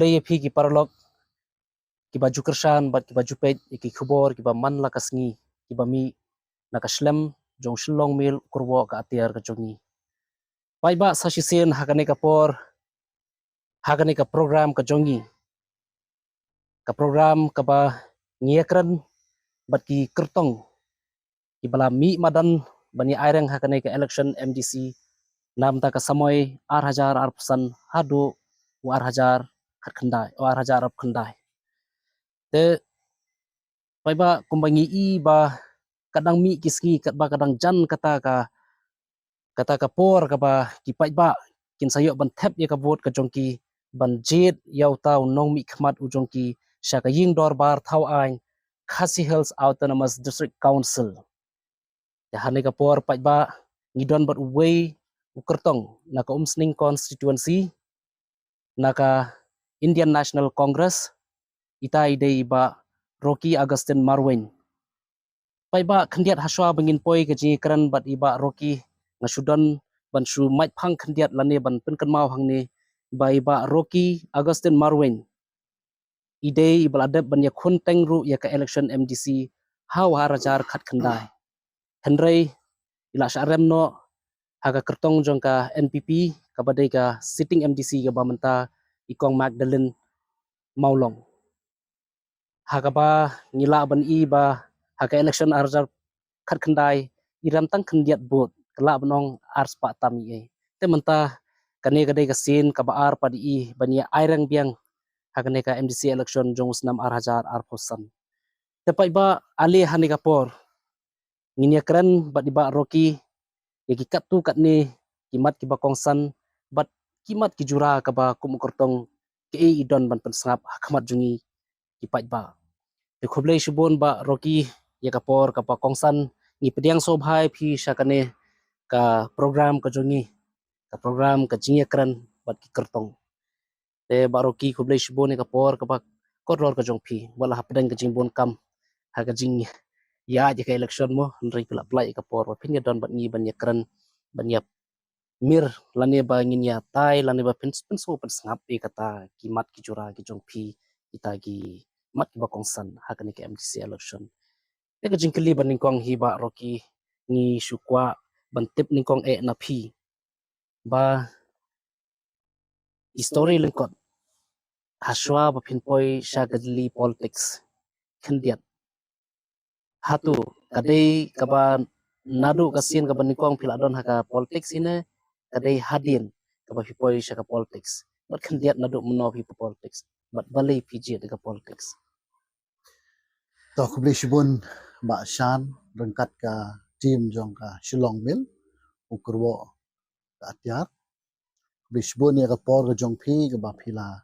kublay phi ki parlok ki baju kersan bat ki baju pet ki khubor ki ba man la kasngi ki ba mi nakaslem jong shillong mil kurwo ka atiar ka jongi pai ba sasisen hakane ka por hakane ka program ka jongi ka program ka ba ngiekran bat ki kertong ki bala mi madan bani aireng hakane ka election MDC nam ta ka samoy 8,000 arpsan hadu 8,000 khandai 8,000 arp khandai te pai ba kumbangi I ba kadang mi kiski kat ba kadang jan kata ka por ka ba ki pai ba kin sayo ban thep ye ka vote ka jongki ban jet yau tau nong mi khmat u jongki sha ka ying dor bar thau ain Khasi Hills Autonomous District Council ya hane ka por pai ba ngidon bat uwei ukertong naka umsning constituency naka Indian National Congress ita ide ba Rocky Augustine Marwin pai ba khandiat haswa bangin poi ka ji kran bat iba Rocky ngasudan ban shu mai phang khandiat lane ban pen kan mau hang ne ba iba Rocky Augustine Marwin ide ibaladep ban ya khun teng ru ya ka election MDC haw harajar khat khandai henrei ila sharem no haga kertong jongka NPP kabadai ka sitting MDC ga bamanta ikong Magdalene Maulong haga ba ngila ban I ba haga election arjar khat khandai iram tang khandiat bot kala banong ars pa tami e te menta kane gadai ka sin ka ba ar padi I bania airang biang hakane ka MDC election jong usnam 8,000 arposan te pai ba ali hani ka por nginia kran bat iba Rocky ya ki kat tu kat ni kimat ki ba kongsan bat kimat ki jura ka ba kum kortong ke idon ban pensangap hakmat jungi ki pai ba ke khoblei shubon ba Rocky ya ka por ka pa kongsan ni pediang so bhai phi shakane ka program ka jongi ka program ka jingya kran bat ki kertong te ba Rocky khoblei shubon ka por ka ba koror ka jong phi wala hapdang ka jingbon kam ha ka jing ya je ka election mo nri pila plai ka por phin ya don bat ni ban ya kran ban ya mir lane ba ngin ya tai lane ba pen so pen sangap e kata kimat ki jura ki jong phi ita gi mat ki ba kongsan hakane ka MDC election e ka jingkeli ban ningkong hi ba Rocky ni shukwa ban tip ningkong e na phi ba history lengkot haswa ba phin poi shagadli politics khandiat hatu kadai kaba nadu kasin kaba ningkong philadon haka politics ine kadai hadin kaba hipoi shaka politics bat khandiat nadu mno hi politics bat balai piji daga politics to kubli shibun ba shan rengkat ka team jong ka Shillong Mil ukurwo ka atiar kubli shibun ya ka por ka jong phi ka ba phila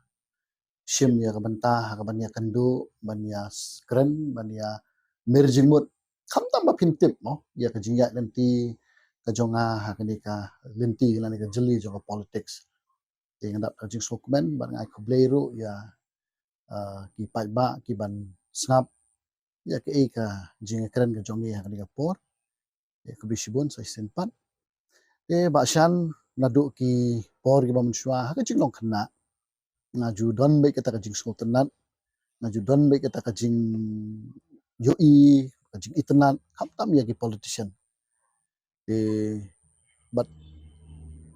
shim ya ka banta ka ban ya kandu ban ya skren ban ya mirjingmut kham tam ba phin tip mo ya ka jingya ganti ka jonga ha ka ni ka linti la ni ka jeli jong ka politics ting dap ka jing sokmen ban ngai kubli ru ya ki pai ba ki ban snap ya ke ka jing keren ka jongi ha ka ni ka por ya kubli shibun sai senpat ba shan nadu ki por ki ba munshwa ha ka jing long khna ngaju don be kata ka jing sultanat ngaju don be kata ka jing yoi ka jing itnat kham tam ya ki politician but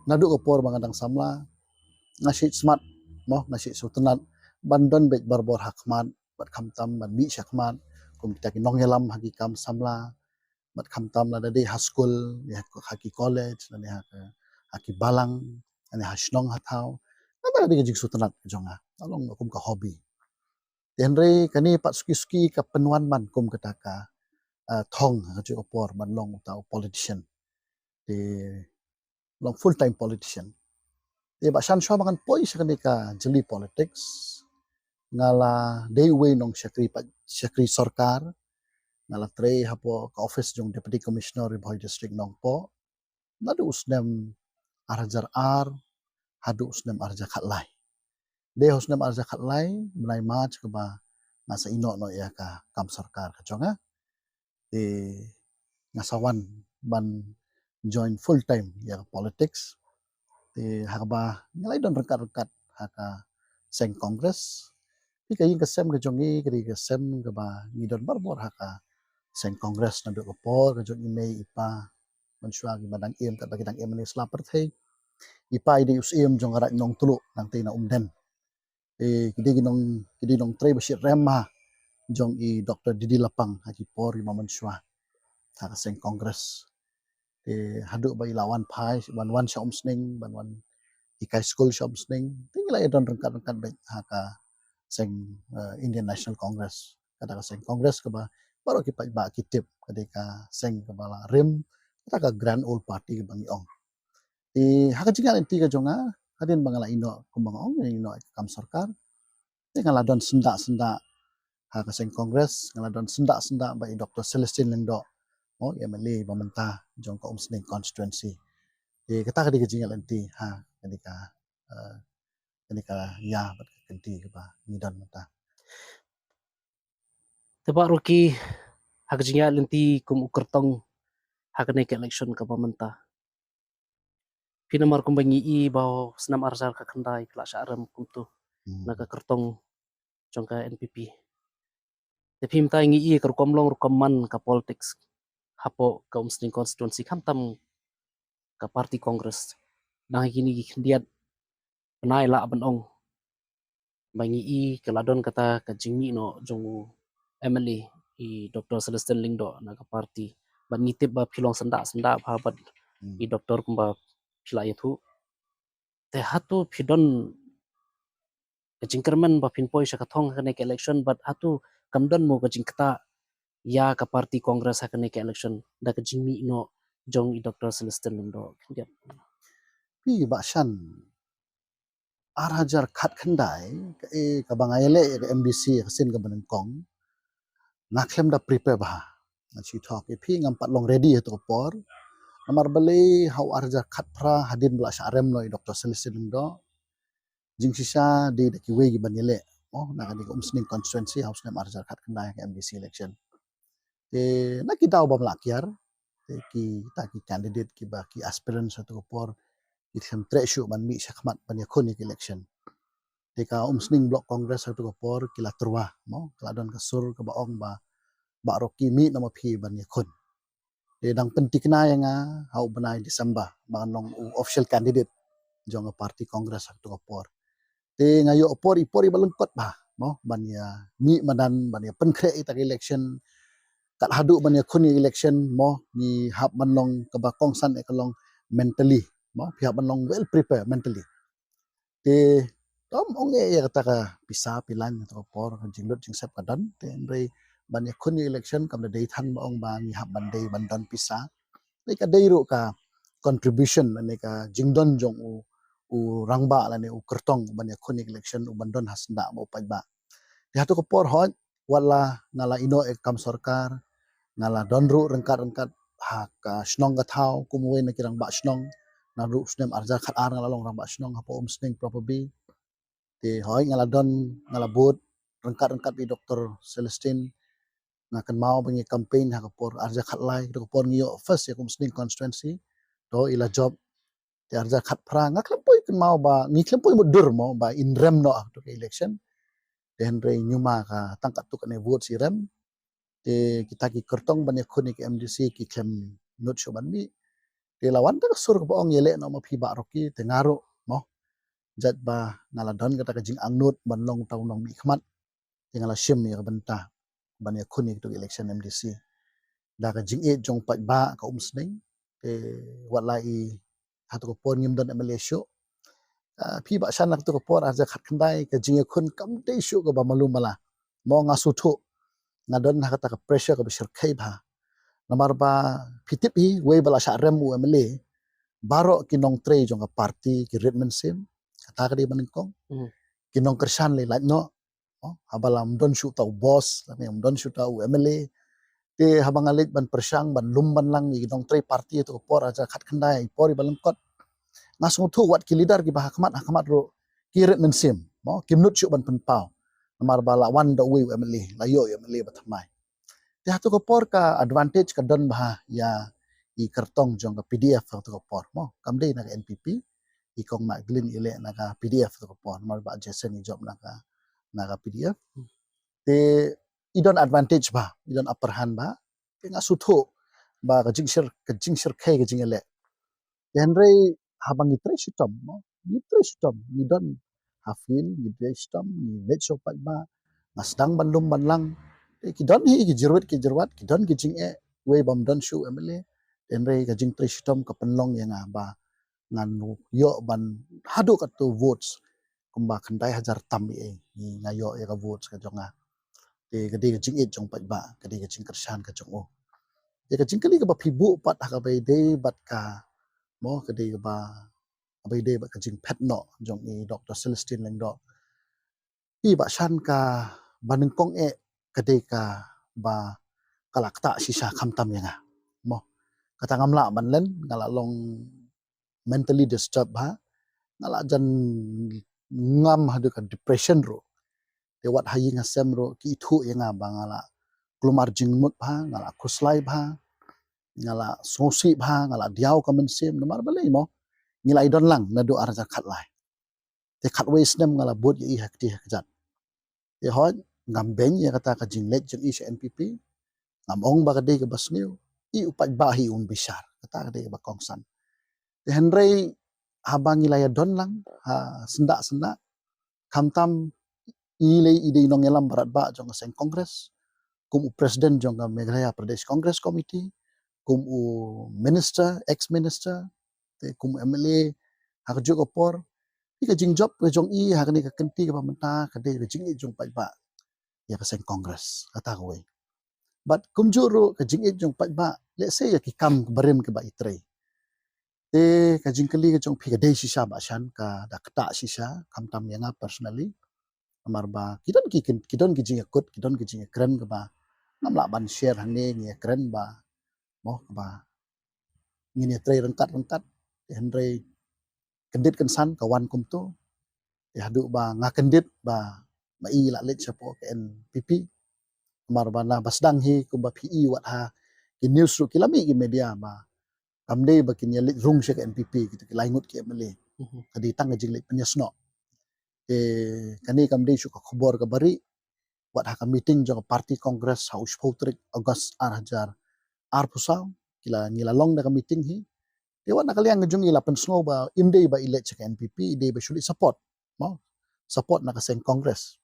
nadu ko por bangadang samla ngasi smart mo ngasi sultanat bandon be barbor hakmat bat kham tam ban mi shakmat kum kita ki nongyalam hagi kam samla bat kham tam la dei ha school ya haki college la ha haki balang ani hasnong hathau na dei jing sultanat jonga along kum ka hobby tenre kani pat suki ka penuan man kum kataka thong ha chu opor ban long tau politician de long full time politician de ba shan shwa bangan poi sakani ka jeli politics ngala day way nong shakri sarkar ngala tre hapo ka office jong deputy commissioner Boy district nong po nadu usnem arjar ar hadu usnem arja khatlai de usnem arja khatlai menai march ka ba ngasa ino no ya ka kam sarkar ka jonga de ngasawan ban join full time ya politics de hakba ngalai don rekat-rekat haka seng kongres pi kayin kesem ke jongi kri kesem ke ba ngidon barbor haka seng kongres na do por ke jongi mei ipa mensua ki badang em kat bagi dang em ni slaper thei ipa ide us em jong ara nong tulu nang te na umden kidi nong tre besit remma jong i Dr. Didi Lapang haki por i mensua haka seng kongres haduk ba ilawan pai ban sya umsning ban ikai school sya umsning tinggal don rengkat baik haka seng Indian National Congress kata seng Congress ke ba baru kita ba kitip ketika seng ke bala rim kata Grand Old Party ke bangi ong haka jinga inti ke jonga hadin bangala ino kumbang ong ino kam sarkar ngala don senda haka seng Congress ngala don senda ba Dr. Celestine Lengdo ya meli pemerintah jong ka umsning constituency kata ke jinga inti ketika ya bat kenti ke ba ngidan mata Tebak Rocky hak jinga lenti kum ukertong hak naik election ke pemerintah. Pinamar kum bangi i bahawa senam arsal ka kendai kelak syaram kum tu naga kertong jong ka NPP. Tapi minta ngi i kerkom long rukaman ka politics hapo ka umsning constituency kamtam ka parti kongres. Nah gini kendiat penai la benong bangi i keladon kata ka jingi no jong MLA i Dr. Celestine Lingdo na ka parti ban ngitip ba pilong senda bahabat i doktor kumba pila itu te hatu pidon kejingkerman ba pinpoi syakathong kene ke election but hatu kamdon mo kejingkta ya ka parti kongres hakene ke election da kejingmi no jong i Dr. Celestine Lingdo kendiat pi baksan arajar khat khandai ka bangayele ke MDC kesin ke benengkong naklem da prepare bah chi thok pi ngampat long ready to por amar beli hau arajar khat pra hadin bla syarem noi Dr. Celestine Lingdo jing sisa di ki we gi banyele na ka di umsning constituency house nem arajar khat khandai ke MDC election na kita obam lakyar ki ta ki candidate ki ba ki aspirant satu por item treshu ban mi syakmat ban yakun election Deka umsning blok kongres satu por kila terwa mo keladon kasur ke baong ba roki mi nama phi ban yakun dang pentikna yang hau benai Desember ba nong official candidate jong parti kongres satu por ngayo ipori balengkot ba mo ban ya mi madan ban ya penkre ita election kat hadu ban yakun election mo ni hab banlong ke bakong san ekalong mentally mo pihak banlong well prepared mentally tom ong ya kata ka pisa pilan to por jinglut jing sep kadan re ban yakun election kam dei than ong ba ni hab ban dei ban dan pisa ni ka dei ru ka contribution ni ka jingdon jong u rangba la ni u kertong ban yakun election u bandon hasnda mo pajba ya to ko por hoj wala ngala ino kam sarkar ngala donru rengkat hak snong ka thau kumwe na kirang ba snong na ru snem arja khat ar ngala long rang ba snong hapo umsning probably hoi ngala don ngala bot rengkat di Dr. Celestine ngakan mau bengi campaign ha por arja khat lai do por ngio first ya umsning constituency do ila job ti arja khat pra ngaklempoi kan mau ba ngiklempoi mudur mo ba in rem no to election den re nyuma ka tangkat tu kan vote si rem kita ki kertong ban yakun ki MDC ki klem not syo ban mi lawan ta sur ko ong yele no ma phi ba roki te ngaro mo jat ba ngaladon kata kajing angnut ban long taw long mi khmat ngala shim ya benta ban yakun ki election MDC da kajing e jong pat ba ka umsning walai hatu ko pon ngim don MLA phi ba san nak tu ko por aja khat khandai kajing yakun kam te shu ko ba malum mala mo ngasu thu ngadon kata ka pressure ka besar khai ba namar ba pitip hi we bala sha rem u MLA baro kinong tre jong ka party ki redman sim kata ka di maningkong kinong kersan le laj no habalam don shu tau boss lami don shu tau MLA habang alit ban persang ban lum ban lang ni kinong tre party to por aja khat khandai por balengkot ngasung thu wat ki leader ki ba hakmat ro ki redman sim mo kimnut shu ban penpau namar bala wan do we MLA layo MLA batmai hatu ko por ka advantage ka don bah ya i kertong jong ka PDF hatu ko por mo kamdei na NPP ikong Magdalene ile naka PDF to por mar ba Jason job naka PDF te idon advantage ba idon upper hand ba te nga sutho ba ka jing shir khay ka jing ile henry habang itre sitom mo itre sitom ni don hafil ni itre sitom ni let sopat ba ngasdang bandung banlang ki don hi ki jirwat ki don ki jing e we bam don shu emle henry ka jing tre sitom ka penlong yang ba ngan yo ban hadu ka tu votes kumba khandai hajar tam ni ngayo ya ka votes ka jonga te gede ka jing e jong pat ba gede ka jing kershan ka jong o ya ka jing kali ka ba phibu pat ha ka bai de bat ka mo gede ka ba bai de ba ka jing pet no jong ni Dr. Celestine Lengdo i ba shan ka banung kong e gede ka ba kalakta sisa khamtam yang mo kata ngamla banlen ngala long mentally disturbed ha ngala jan ngam hadu ka depression ro te wat hayi ngasem ro ki thu yang ba ngala klumar jingmut ha ngala kuslai ha ngala sosi ha ngala diaw ka mensem namar balai mo ngilai don lang na do arja khat lai te khat we snem ngala bot yi hakti hakjat te hoj ngam ben ya kata ka jinglet jeng is NPP ngam ong ba kade ka basniu i upat ba hi un bisar kata kade ba kongsan te henry habang ngilai don lang ha senda kamtam ilay ide nong elam barat ba jong seng kongres kum president jong Meghalaya Pradesh Congress Committee kum minister ex minister te kum MLA hakju ko por ika jing job ke jong i hakni ka kenti ka pamenta ka de ka jing jong pa ba ya ka seng congress kata ko we but kum juro ka jing jong pa ba let's say ya ki kam barem ke ba itre te ka jing kali ka jong phika de sisa ba shan ka da kata sisa kam tam yang personally amar ba kidon ki jing akut kidon ki jing kren ka ba nam la ban share hane ni kren ba mo ba ngini tre rengkat henry kendit kensan kawan kum tu ya hadu ba nga kendit ba i la let chapo ke NPP mar ba na basdang hi kum ba PE wat ha ki news ru kilami ki media ba kamde ba kin yelit rung she ke NPP gitu ki laingut ki mele kadi tang jing let penyesno kani kamde shu ka khobor ka bari wat ha ka meeting jong party congress house potrik august hajar pusau kila ngila long da ka meeting hi dewa nakaliang ngejung ila pensno ba imde ba elect ke NPP ide ba shuli support mo support na kaseng congress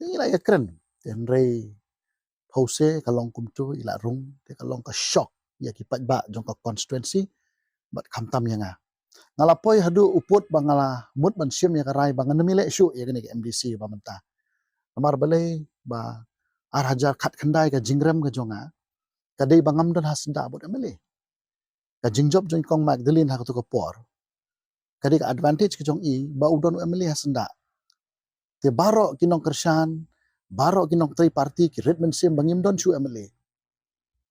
ila ya kren tenre pause kalong kumtu ila rung te kalong ka shock ya ki pat ba jong ka constituency bat khamtam yang ngalapoi hadu uput bangala mut ban sim ya karai bangan mile shu ya gani ke MDC ba menta amar balai ba ar hajar khat khandai ka jingrem ka jonga kadai bangam dan hasda bot emele ka jingjob jong kong Magdalene ha to ko por kadi ka advantage ke jong i ba udon emele hasda te baro kinong kershan baro kinong tri party ki redman sim bangim don shu emele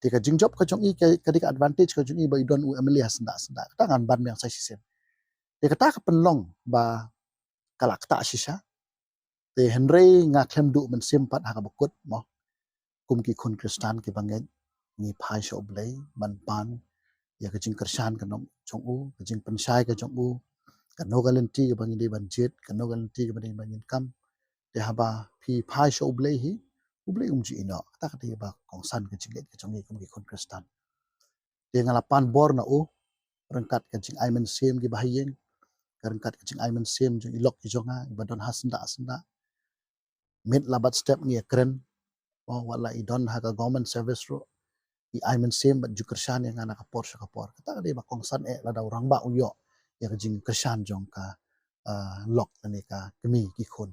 te ka jingjob ka jong i kadi ka advantage ka jong i ba udon emele hasda tangan ban yang sai sisen te kata ka penlong ba kalak ta sisa te henry nga klem du men sim pat ha ka bakut mo kum ki khun kristan ki banget ni phai sho blai ban pan ya ka jing kershan ka nong chong u ka jing pensai ka chong u ka no galanti ka bangin de ban jet ka no galanti ka bangin kam te haba phi phai sho blai hi ublai ji ino ta ka te ba kong san ka jing ka chong ni kum ki khun kristan te ngala pan bor na u rengkat ka jing aimen sem ki bahayeng rengkat ka jing aimen sem jong ilok ki jonga badon hasenda mid labat step ni kren wala idon ha ka government service ro i aimen sem bat jukershan yang anak kapor kata de ba kongsan la da orang ba uyo ya jing kershan jong ka lok ni ka kemi ki khun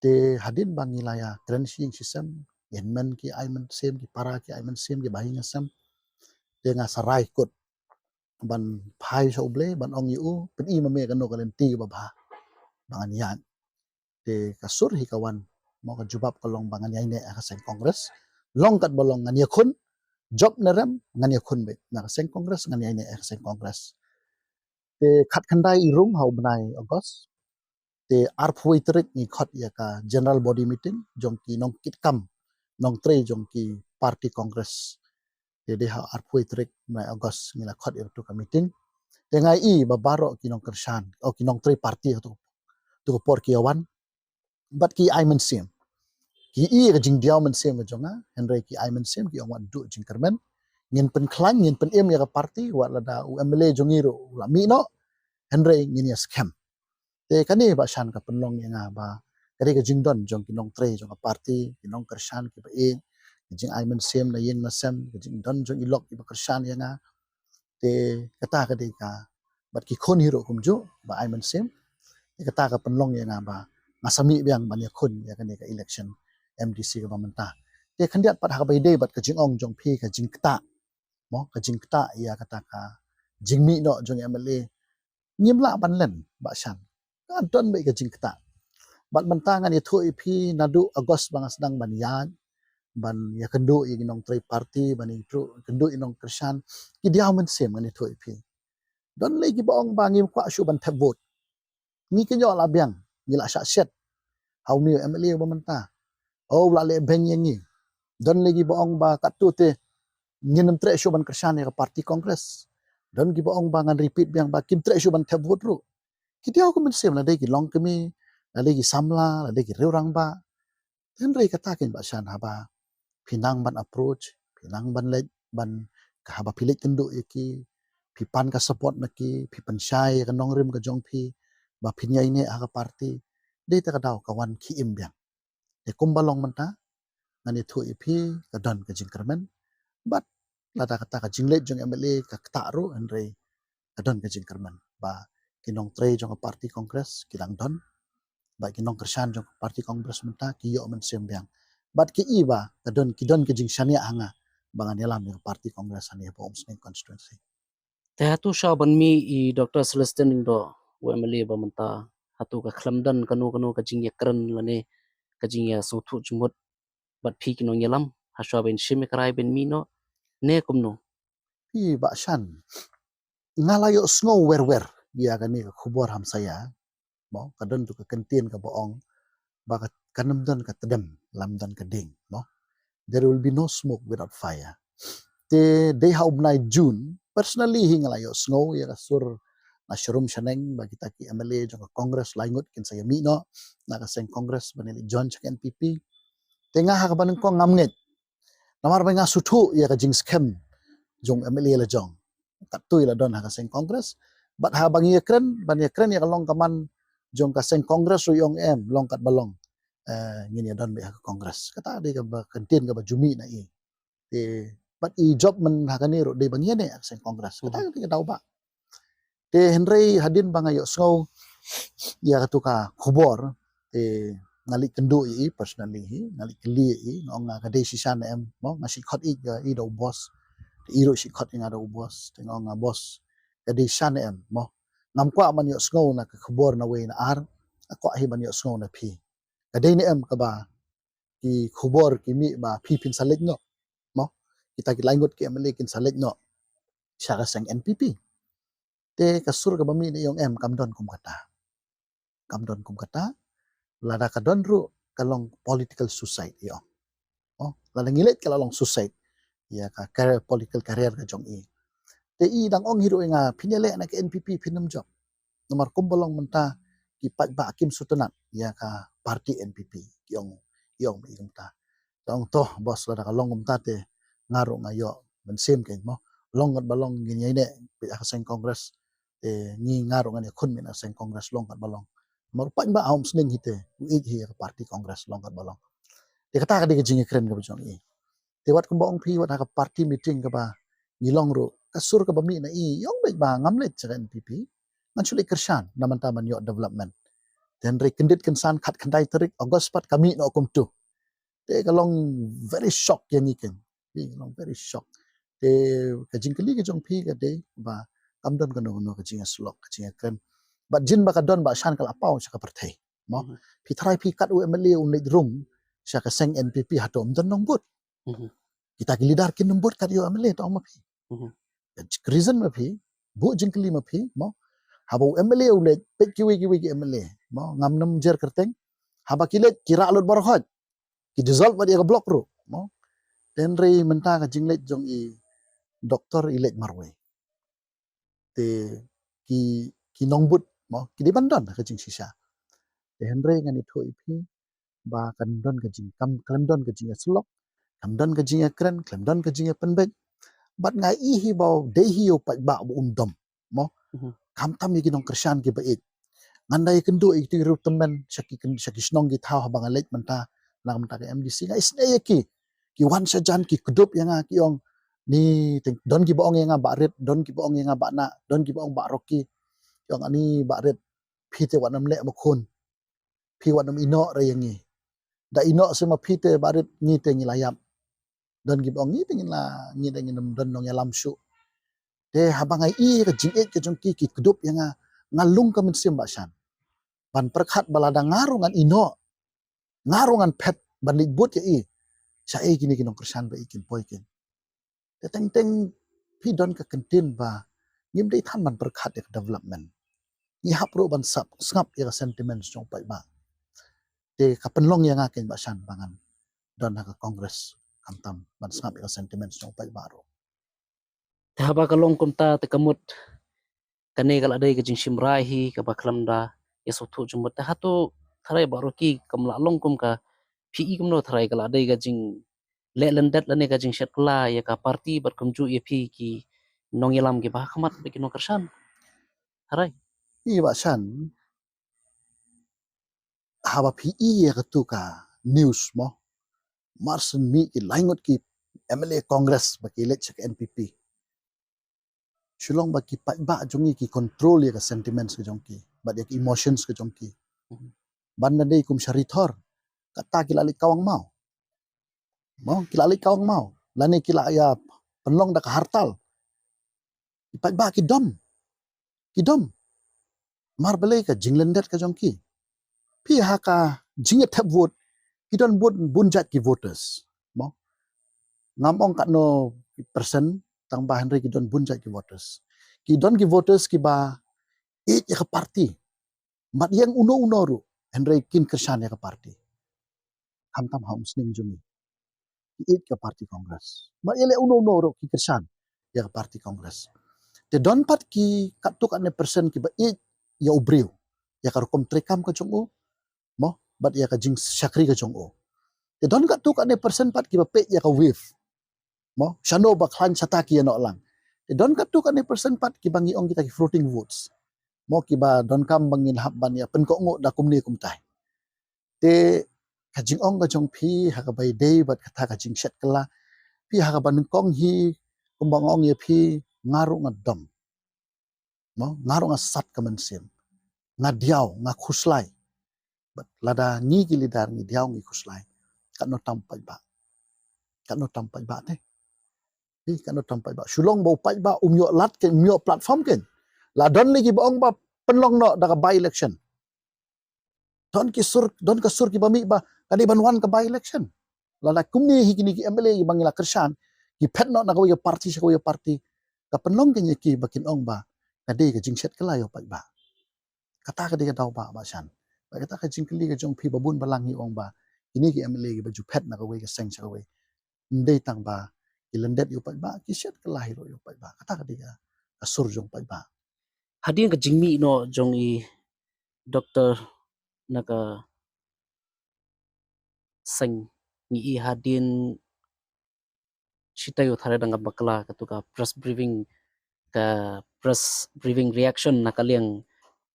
te hadin bang ilaya kren sing sistem yenmen ki aimen sem ki para ki aimen sem ki bahinga sem te nga sarai kot ban phai so ble ban ong yu pen i mame kan no kalen ti ba ba bangan yan te kasur hi kawan mo ka jubab kalong bangan yan ne ka seng kongres long kat bolong ngan ya khun job nerem ngan ya khun be na seng kongres ngan ya ne seng kongres te khat khandai irung hau benai agos te arphui trik ni khot ya ka general body meeting jong ki nong kit kam nong tre jong ki party congress te de ha arphui trik mai agos ngila khot ir tu ka meeting Dengan babaro kinong kersan o kinong tri parti tu por kiawan bat ki ai mensim ki ka jing diaw mensim ka jonga henry ki ai mensim ki ong du jing kermen ngin pen klan ngin pen em ya ka parti wa lada u MLA jongiro la mi no henry ngin ya scam te kani ba shan ka penlong yang ba kari ka jing don jong kinong tre jong ka parti kinong kersan ki ba jing ai mensim na yin masem jing don jong ilok ki ba kersan yang te kata ka de ka bat ki khon hiro kumjo ba ai mensim kata ka penlong yang ba masami biang banyak kun ya kan ka election MDC ka bamenta te khandiat pat ha bai de bat ka jingong jong phi ka jing kta mo ka jing kta ya kata ka jingmi no jong MLA nyimla ban len ba shan ka don bai ka jing kta bat mentangan ya thu phi nadu agos bang sedang ban yan ban ya kendu i ginong tri party ban intro kendu inong kersan ki diaw men sem ngani thu phi don lagi baong bangim kwa shu ban thep vote ni kenyo la biang ni la sha set hau ni MLA bamenta oh la le beng yang ni don lagi baong ba katu te nginam tre shu ban kersan ya parti kongres don gi baong ba ngan repeat biang ba kim tre shu ban thep vote ru ki diaw ko men sem la dai ki long kemi la dai ki samla la dai ki reurang ba den rei kata ken ba shan haba pinang ban approach pinang ban let ban ka haba pilik kendu yaki pipan ka support naki pipan syai ka nongrim ka jongpi ba pinya ini aga parti de ta daw kawan ki imbyang de kumbalong manta ngani thu ipi ka don ka jingkermen but lada kata ka jinglet jong MLA ka ktaru andre ka don ka jingkermen ba kinong tre jong parti kongres kilang don ba kinong kersan jong parti kongres menta ki yo men sembyang bat ki iba kadon kidon ke jing shania hanga bangan yalam ni parti kongres ani po omsning constituency Te hatu sya ban mi I Dr. Celestin do UMLA bamenta hatu ka klamdan kanu ka jing ya keren lane ka jing ya suthu jumut bat phi kinong yalam haswa ben shime krai ben mi no ne kumno pi ba shan ngalayo snow wer ya gani ka khubor ham saya mo kadon tu ka kentin ka boong ba ka kanamdan ka tedem lamdan ka ding mo there will be no smoke without fire te day haub na June personally hingalayo snow ya sur na shroom shaneng bagi taki MLA jong Congress laingut kin saya mi no na ka seng Congress banili John chak NPP tengah ha ka baneng ko ngamnget namar ba nga suthu ya ka jing scam jong MLA la jong katui la don ha ka seng Congress bat ha bangi kren ban ya kren ya ka long kaman jong ka seng Congress ru yong em long kat balong ngin ya don be ha ka Congress kata de ka ba kentin ka ba jumi na I te but I job men hakani ro de bangian ne seng Congress kata ka daw ba te Henry hadin bangayo snow ya katuka khubor te ngali kendu I personally ngali kli I nong ka de sisan em mo ngasi khot I do boss I ro si khot nga do boss te ngong boss ka de san em mo ngam kwa man yo snow na ka khubor na we na ar kwa hi man yo snow na phi ka de ne em ka ba ki khubor ki mi ba phi pin salek no mo kita ki langut ki MLA kin salek no siya ka seng NPP te kasur ka bami ni yung kamdon kum kata lada kadon ru kalong political suicide yo oh lada ngilet kalong suicide ya ka career political career ka jong I te I dang ong hiro nga pinyele na ka NPP pinam job nomor kumbolong menta ki pat ba akim sutenat ya ka parti NPP yong ta tong toh bos lada kalong umta te ngaro ngayo mensim ken mo longat balong ginyai ne pe seng Congress ni ngaro ngani khun mina seng Congress long kat balong mar pan ba aum sning hite I hi parti Congress long kat balong te kata ka de jingi kren ka bjong I te wat kum bong phi wat ka party meeting ka ba ngilong ro kasur ka ba mi na I yong be ba ngamlet cha NPP ngan chule kersan naman taman yo development then rekendit kensan khat khandai tarik August pat kami no kum tu te kalong very shock yang iken long very shock te ka jingkali ka jong phi ka de ba kamdon ka no ka jinga slok ka jinga kren but jin ba ka don ba shan kala pau sa ka perthai mo phi thrai phi kat MLA unit room sa ka seng NPP hatom don nong but kita ki leader kin nombor kat yo MLA to ma phi reason ma phi bu jingkali ma phi mo habo MLA ulet pet ki wi MLA mo ngam nam jer kerteng haba kilet kira lut barhot ki dissolve dia ka block ro mo den rei menta ka jinglet jong I doktor ilet marwe te ki nongbut mo ki di bandon ka jing sisa te henry ngani tho ipi ba kan don ka jing kam klemdon ka jing slok klemdon ka jing kren klemdon ka jing penbet bat ngai I hi bau de hi yo pa ba dom mo kam tam yi nong krishan ki ba it ngandai kendu I ru temen shaki snong ki thau bang lek menta lang menta ka MDC ngai isne ki wan sajan ki kedup yang ki ong ni don ki baong yang ba ret don ki baong yang ba na don ki baong ba roki yang ani ba ret phi te wanam le ma khun phi wanam ino ra yang ni da ino sema phi te ba ret ni te ni layap don ki baong ni te ni la ni te ni don nong yalam su te habangai I ka jing et ke jong ki kedup yang ngalung ka min sim ba shan ban perkhat balada ngarungan ino ngarungan pet ban lik but ya I sa e kini kinong kersan ba ikin poikin te teng teng pi don ka kentin ba ngim dei than ban perkhat ya development ni hap ro ban sap ngap ya sentiments jong pai ba te ka penlong yang akin ba shan bangan don ka congress kamtam ban ngap ya sentiments jong pai ba ro Haba kalong kumta te kamut kane kala dai ka jing shimrai hi ka baklam da ya sotu jumut ta hatu tharai baro ki kamla long kum ka PE kumno tharai kala dai ka jing le landat lane ka jing shat kala ya ka parti bar kumju ya phi ki nong yalam ki ba khamat be ki no kershan tharai I ba shan haba pi ya tu ka news mo marsen mi ki laingot ki MLA Congress baki elect ke NPP Shillong ba ki pa ba jongi ki control ya ka sentiments ke jongki ba ya ki emotions ke jongki banda dei kum syarithor kata ki lali kawang mau ki lali kawang mau lani ki la ya penlong da ka hartal ki pa ba ki dom mar belai ka jinglendet ka jongki pi ha ka jinget tap vote ki don bunjat ki voters mo ngamong ka no persen tang ba henry ki don bunjat ki voters ki ba it ya ka parti mat yang uno ru henry kin kersan ya ka parti ham tam ham sning jumi it ka parti congress mat ele uno ru ki kersan ya ka parti congress te don pat ki katuk ane persen ki ba it ya ubriu ya ka rukom trekam ka jongo mo bat ya ka jing syakri ka jongo te don katuk ane persen pat ki ba pe ya ka wave mo shano ba klan sataki ya no lang te don katuk ane persen pat ki bangi ong kita ki floating votes mo ki ba don kam bangin hab ban ya pen ko ngo da kumni kumtai te ka jing ong ka jong phi ha ka bai dei bat kata ka jing shat kala phi ha ka ban kong hi kumbang ong ye phi ngaru ngadom mo ngaru ngasat ka mensim ngadiau ngakuslai bat lada ni ki lidar ni diau ngi kuslai kan no tampai ba te kan no tampai ba shulong bau pai ba umyo lat ke umyo platform ken la don lagi baong ba penlong no da ka by election don ka sur ki bami ba kadi banwan ka by election la kumni hi kini ki MLA ki bangila kersan ki pet no na ko ya parti ka penlong ke ki bakin ong ba kadi ka jingset kala yo pai ba kata ka diga daw ba shan ba kata ka jingkli ka jong phi babun balang hi ong ba ini ki MLA ki baju pet na ka we ka seng sa we ndei tang ba ki lendet yo pai ba ki set kala hi yo pai ba kata ka diga ka sur jong pai ba hadin ka jingmi no jong I doktor naka seng ni I hadin shitayo thare danga bakla katuka press briefing reaction nakaliang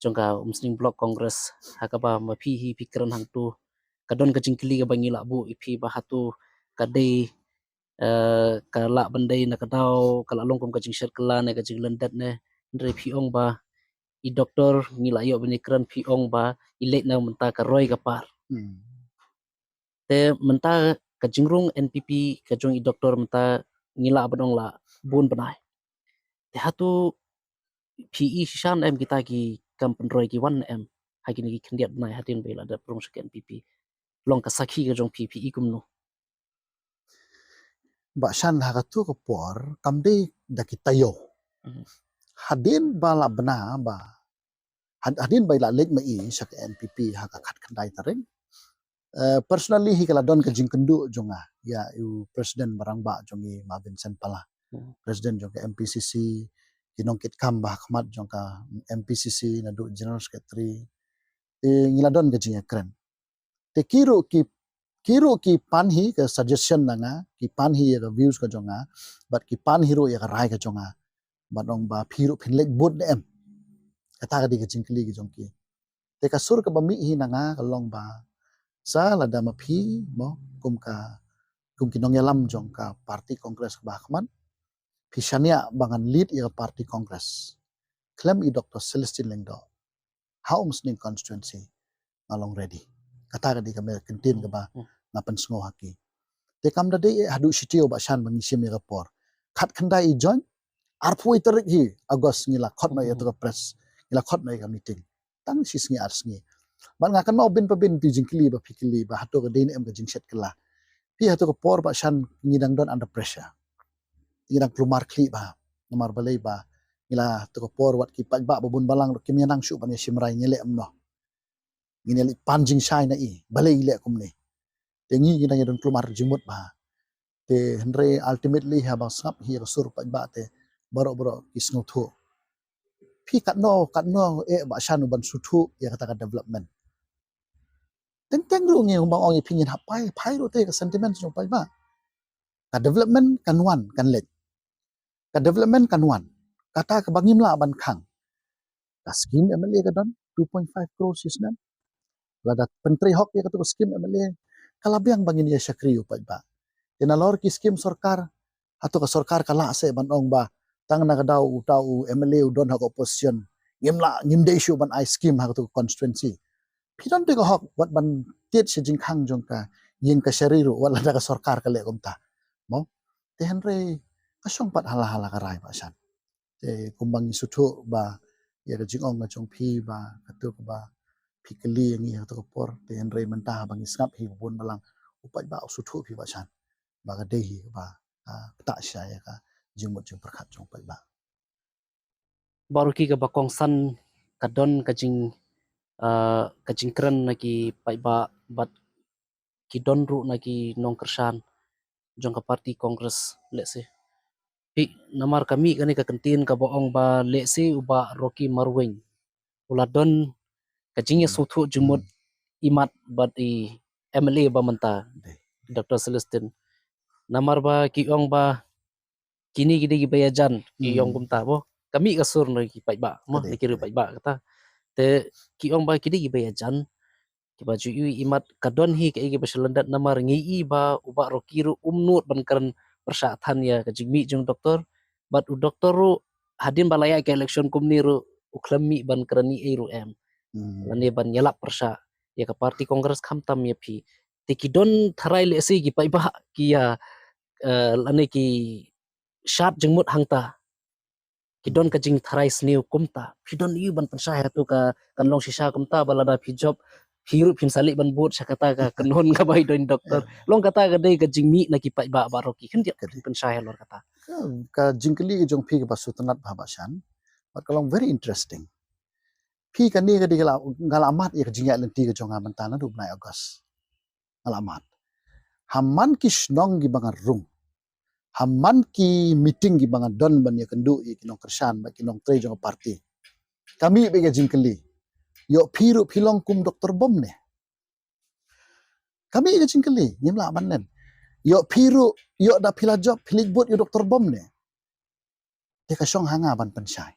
jongka muslim block congress hakaba mapi hi pikiran hang tu kadon ka jingkili ka bangila bu ipi bahatu kadai kala bandai na kadau kala longkom ka jingshar kala na ka jinglandat ne ndre pi ong ba I doktor ngila yo benikran pi ong ba ilek na menta ka roy ka par te menta ka jingrung NPP ka jong I doktor menta ngila badong la bun banai te hatu PE shan em kita ki kam penroy ki 1M hagi ni kendiat banai hatin bela da prong shak NPP long ka sakhi ka jong PPE kumno ba shan ha ka tu ko por kam dei da ki tayo hadin bala bna ba hadin bai la lek ma I sak NPP ha ka khat khandai tareng personally hi kala don ka jingkendu jonga ya president barang ba jongi ma Vincent Pala president jong MPCC kinong kit kam bah khmat jongka MPCC na du General Secretary te ngiladon gajinya keren te kiru ki panhi ke suggestion nanga ki panhi ya views ka jonga but ki pan hero ya rai ka jonga badong ba phiru phinlek bot em kata ka di ka jingkli ki jongki te ka sur ka bami hi nanga ka long ba sa la da ma phi mo kum ki nong yalam jongka parti kongres ba khman Pishania bangan lead ya party congress claim i Dr. Celestine Lengdo how musning constituency ngalong ready kata ka di ka kentin ka ba ngapan sngo haki te kam da de hadu shitio ba shan bangi sim ya por khat khanda i join arpoi tarik hi agos ngila khot na ya to press ngila khot na ya meeting tang sisngi arsngi ban ngakan no bin pa bin pi jingkli ba fikili ba hato ka de em ka jingset kala pi hato ka por ba shan ngidang don under pressure ngidang plumar kli ba nomar balai ba ngila to por wat ki paj ba bubun balang kim yanang shu ban ya simrai nyele amno ngineli panjing shai na i balai le kumne tengi ngina ya don plumar jimut ba te henre ultimately ha bang sap hi ka sur paj ba te boro kisno thu pi kat no e ba shan ban su thu ya kata ka development teng ru ngi bang ong pingin pai ro te ka sentiment no paj ba ka development kan wan kan let ka development kan wan kata ka bangim la ban khang ka scheme MLA ka don 2.5 crore system lada pentri hok ya ka scheme MLA kalabiang bangin ya syakri upaj ba tinalor ki scheme sarkar atau ka sarkar kala se ban ong ba tang na daw utau MLA udon hak opposition ngimde issue ban I scheme hak tu constituency pidon te ko hok wat ban tiet si jingkhang jongka yin ka shariru wala da ka sarkar kale komta mo te henre kasong pat hala ka rai ba san te kumbang isuthu ba ya ka jingong na chong phi ba katu ba phikli ngi ha to por te henre mentah bang isngap hi bun balang upai ba suthu phi ba san ba ka dehi ba ta sya ya ka jingmut jing perkhat chong pai ba baru ki ka bakong san kadon kajing keren naki pai ba bat ki don ru naki nong kersan jong ka parti kongres lese pi namar kami kani ka kentin ka boong ba lese uba Rocky Marwing uladon kajingnya suthu jumut imat bat i MLA ba menta Dr. Celestine namar ba ki ong ba kini gidi bayajan ki ong kumta bo kami kasur naki pai ba mo naki pai ba kata te ki ong ba kidi bayajan ki baju imat kadon hi ke baselandat namar ngi ba uba Rocky ru umnut ban karen persatan ya kajimi jung doktor bat u doktor ru hadin balaya ke election kumni ru uklami ban kerani ru em lani ban nyelap persa ya ke parti kongres kamtam ya pi te ki don tharai le si ki pai ba ki ya lani ki sharp jengmut hangta kidon kajing tharai sniu kumta pidon yu ban pensah tu ka kan long sisa kumta balada pi job hirup pin salik ban bot sakata ka kanon ka bai doin doktor long kata ka dei kajing mi na ki pai ba Rocky kan dia pensah lor kata ka jingkli jong phi ka basutanat bhabasan but kalong very interesting phi ka ni ka di ngalamat ya jingya lenti ka jong amantana du na August ngalamat hamman ki snong gi bangar rung hamman ki meeting gi bangar don ban ya kendu i kinong kersan ba kinong tre jong parti kami be ka jingkli yo phiru philong kum Dr. Bom ne kami ka jingkli nyimla banen yo phiru yo da phila job philik bot yo Dr. Bom ne te ka song hanga ban pensai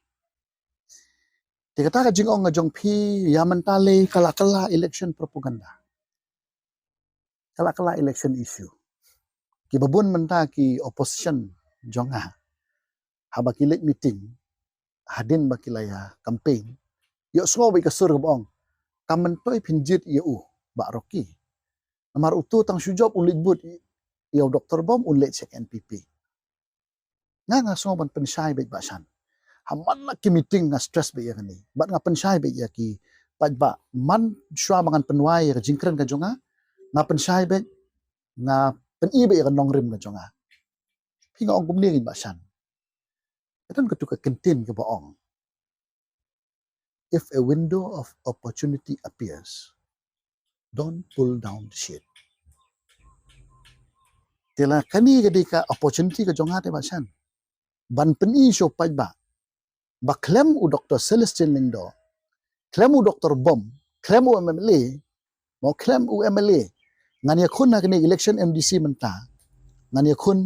te kata ka jingong nga jong phi ya mentale kala election propaganda kala election issue ki babun menta ki opposition jonga haba kilik meeting hadin bakilaya campaign yo semua bi kasur bong kamentoi pinjit ya ba Rocky namar utu tang sujob ulit but yo Dr. Bom ulit sek NPP nga semua ban pensai baik basan haman na ki meeting nga stress ba ya kani bat nga pensai ba ya ki ba man shwa mangan penwai ya jingkren ka jonga nga pensai ba nga pen ba ya nong rim ka jonga pinga ong kumni ngin basan atan ko ka kentin ka baong if a window of opportunity appears don't pull down the shade tela kani ka di ka opportunity ka jonga te basan ban pen so ba ba klaim u Dr. Celestine Lindo, klaim u Dr. Bom, klaim u MLA, mau klaim u MLA, ngan ya kun nak ni election MDC mentah, ngan ya kun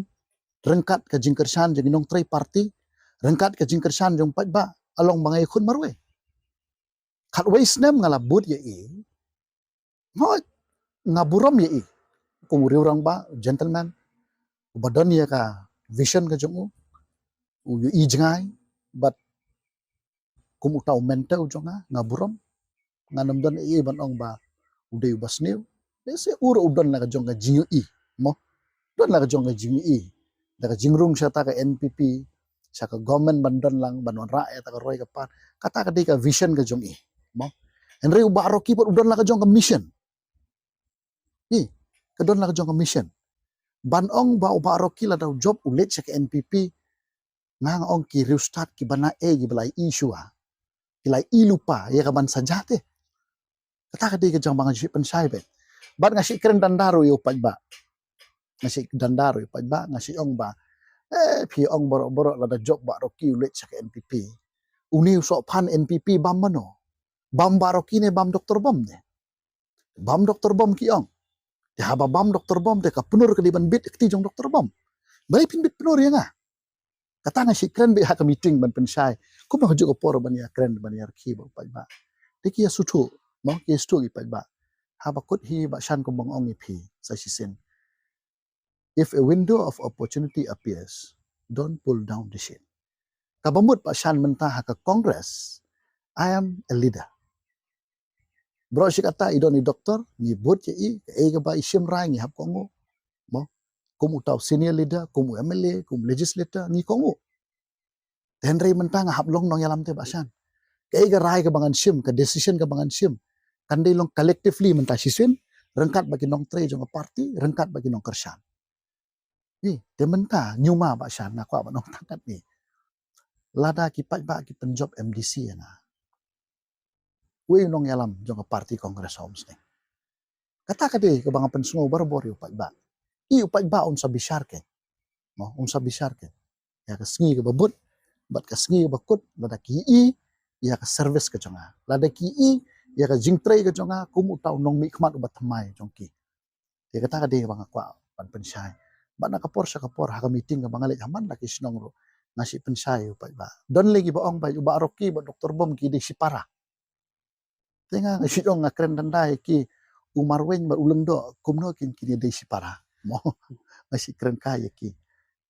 rengkat ke jingkersan jeng nong tray party, rengkat ke jingkersan jeng pat ba along bangai kun marwe. Kat wais nem ngala bud ye no ngaburam ye kumuri orang ba gentleman, badan ya ka vision ke jong u jengai, but kumu tau mental jonga ngaburam nganam don ban ong ba udai basnew dese ura udon la jong ga jingu mo don la jong ga jingu daga jingrung syata ka NPP saka government bandon lang banon rakyat ka roy ka par kata ka ka vision ka jong mo enre u baroki pot udon la jong ka mission ka don la jong ka mission ban ong ba u baroki la daw job ulet saka NPP ngang ong ki restart ki bana gi belai isu kilai lupa ya ka ban sajate kata ka ka jong bang ji pensai be bat ngasi keren dandaru yo pat ba ngasi dandaru yo pat ba ngasi ong ba pi ong borok-borok la da job ba roki ulet sak NPP uni sok pan NPP bam mano bam ba roki ne bam Dr. Bom ne bam Dr. Bom ki ong ya haba bam Dr. Bom te ka penur ke diban bit ti jong Dr. Bom bai pin bit penur ya nga kata ngasi keren be ha ka meeting ban pensai ku ma jo por ban ya keren ban ya ki ba pat ba tiki ya sutu mo ki stu ki pat ba haba kut hi ba shan ko bang ong pi sa sisen. If a window of opportunity appears, don't pull down the shade. Kabamut pa syan mentah ka Congress, I am a leader. Bro si kata idon ni doktor, ni bot ye ka ba isim rai ni hap kongo. Mo, kum utaw senior leader, kum MLA, kum legislator ni kongo. Henry mentah nga hap long nong yalam te ba syan. Ka rai ka bangan sim, ka decision ka bangan sim. Kandai long collectively mentah sisin, rengkat bagi nong tre jong party, rengkat bagi nong kersan. Tementa nyuma ba syan na kwa ba nong tangkat ni. Lada ki pat ba ki penjob MDC na. Ui nong yalam jong parti Kongres Homes ni. Kata kade ke bang pensungo barbor yu pat ba. I pat ba unsa bisar ke. No, unsa bisar ke. Ya ka sngi ke babut, bat ka sngi ke bakut, lada ki ya ka service ke jonga. Lada ki ya ka jingtray ke jonga kum utaw nong mi khmat ubat thamai jong ki. Ya kata kade bang kwa pan pensai. Bat na kapor sa kapor ha ka meeting ke bangalik haman laki sinong ro. Nasi pensai upat ba. Don lagi ba ong ba uba roki ba Dr. Bom ki di sipara. Tenga ngasi ong ngakren tandai ki umar wen ba uleng do kumno kin kini di sipara. Mo ngasi keren kaya ki.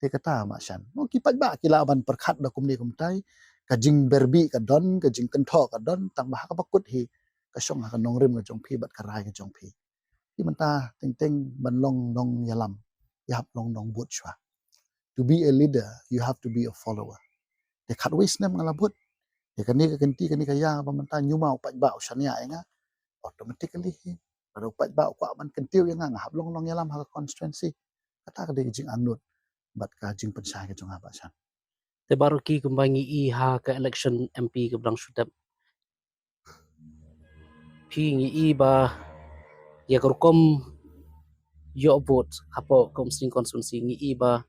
Te kata masan. Mo ki pat ba ki laban perkhat da kumni kumtai kajing berbi ka don kajing kentho ka don tang bah ka bakut hi kasong ha nongrim ka jong pi bat karai ka jong pi. Ki mentah teng banlong nong yalam. Yap long nong but shwa. To be a leader, you have to be a follower. They cut waste nem ngalabut. They kan ni kenti kan ni kaya pemantah nyuma upat ba usania nga automatically pada upat ba kwa man kentiu nga ngahap long yalam ha constituency. Kata ka jing anut bat ka jing pensai ka jong apa san. Te baru ki kumbangi ha ke election MP ke Brang Sudap. Pi ngi ba ya kerukom yo vote hapo komsing konstituensi ngi ba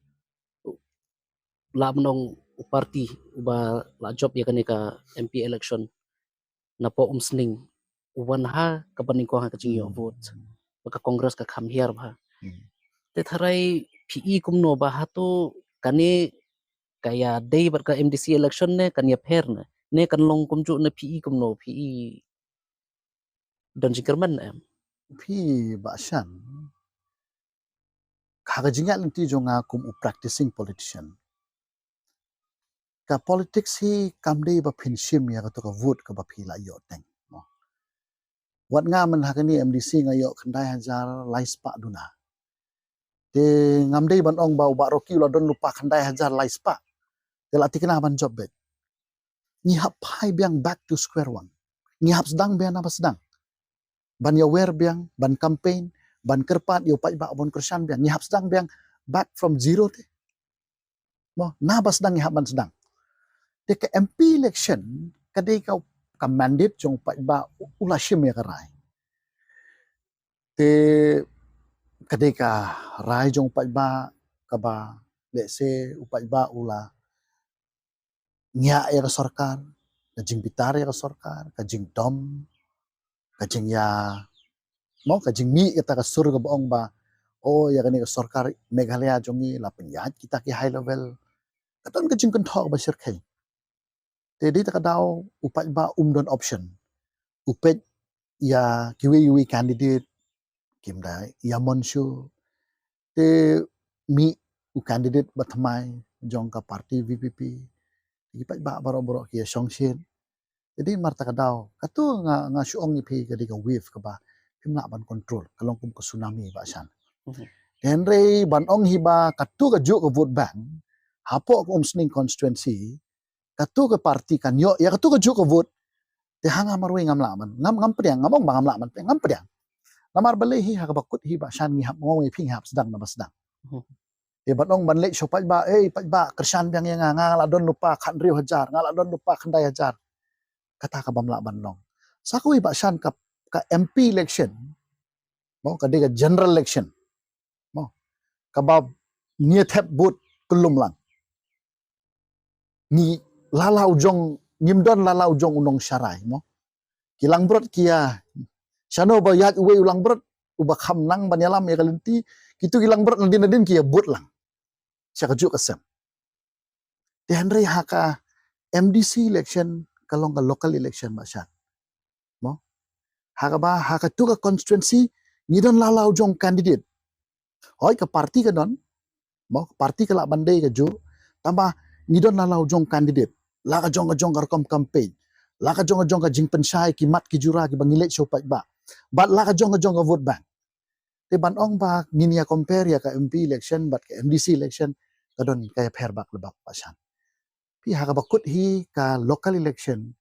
la menong parti uba la job ya kanika MP election na po umsning uban ha kapaning ko ha kaching yo vote baka kongres ka kham hiar ba te tharai PE kumno ba ha to kane kaya day bar ka MDC election ne kan ya pher ne kan long kumju ne PE kumno PE dan jingkerman em Pi ba san. Ka jingat nanti jonga kum practicing politician. Ka politics hi kamdei ba pinsim ya ka to ka vote ka ba pi la yo teng. Wat nga man hakani MDC ngayo kandai hajar lais pak duna. Te ngamdei ban ong ba roki la don lupa kandai hajar lais pak. Te la tikna ban job bet. Ni hap pai biang back to square one. Ni hap sedang biang apa sedang. Ban ya wer biang ban campaign ban kerpat yo pat ba bon kersan biang ni hap sedang biang back from zero te. Mo na ba sedang ni hap ban sedang. Te ke MP election kadai kau ka mandate jong pat ba ulasim ya karai. Te kadai ka rai jong pat ba ka ba let's say upat ba ula ngia ya ka sarkar kajing bitar ya ka sarkar kajing dom kajing ya mo kajing mi kita ka sur ka boong ba oh ya kani ka sarkar Meghalaya jongi la penyat kita ki high level katon kajing kan thok ba sir khai jadi ta ka daw upat ba don option upet ya kiwi candidate kim da ya monshu te mi u candidate batmai jong ka parti VPP ipat ba baro ki songshin jadi marta ka daw katu nga syong ipi ka di ka wave ka ba pimna ban control kalong kum ka tsunami ba san Henry ban ong hiba katu ka ju ka vote bank hapo ko umsning constituency katu ka parti kan yo ya katu ka ju ka vote te hanga marwe ngam laman ngam priang ngamong bangam laman ngam priang lamar balehi ha ka bakut hi ba san ngi hap ngong iping hap sedang na basdang e ban ong ban le sopat ba pat ba kersan biang yang nga la don lupa khan riu hajar ngala don lupa khandai hajar kata ka bamla banlong sakui ba san ka MP election mo ka de general election mo ka ba ni thep but kulum lang ni lalau jong nimdon lalau jong unong syarai mo kilang brot kia shano ba yat uwe ulang brot uba kham nang banyalam ya kalenti kitu kilang brot nadin kia but lang siya kaju kasem di Henry haka MDC election kalong ka local election ba siya mo haka tu ka constituency ni don lalau jong candidate hoy ka parti ka don mo parti ka la bandai ka ju tamba ni don lalau jong candidate la ka jong ka campaign la ka jong ka jing pensai ki mat ki jura ki bangile sopat ba bat la ka jong ka vote bank te ban ong ba nginia compare ya ka MP election bat ka MDC election ka don kaya pherbak lebak pasan pi haka bakut hi ka local election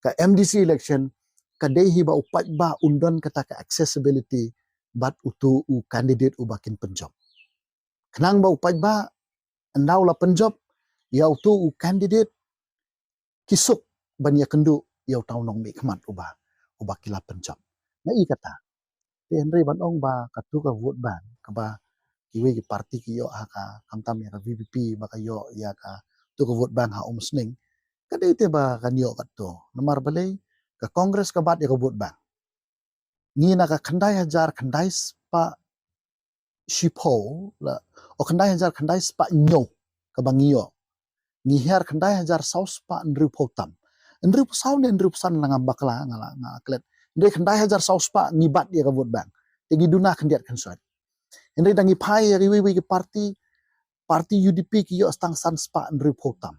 ka MDC election ka dei hi ba upat ba undon kata ka accessibility bat utu u candidate u bakin penjob kenang ba upat ba andaw la penjob ya utu u candidate kisuk bania kendu ya taw nong mi khmat uba kila penjob na i kata te Henry ban ong ba katu ka vote ban ka ba kiwi ki parti ki yo haka kamtam ya ka VPP ba ka yo ya ka tu ka vote ban ha umsning kadai te ba kan yo katto nomor balai ka Congress ka bat ya ka vote ban ni na ka khandai hajar khandai spa shipo la o khandai hajar khandai spa nyo ka bangiyo ni her khandai hajar saus spa ndru potam ndru saw ne ndru san langam bakla ngala ngaklet ndre khandai hajar saus spa ni bat ya ka vote ban te giduna khandiat khansat ndre dangi phai ya wi ki parti UDP ki yo stang san spa ndru potam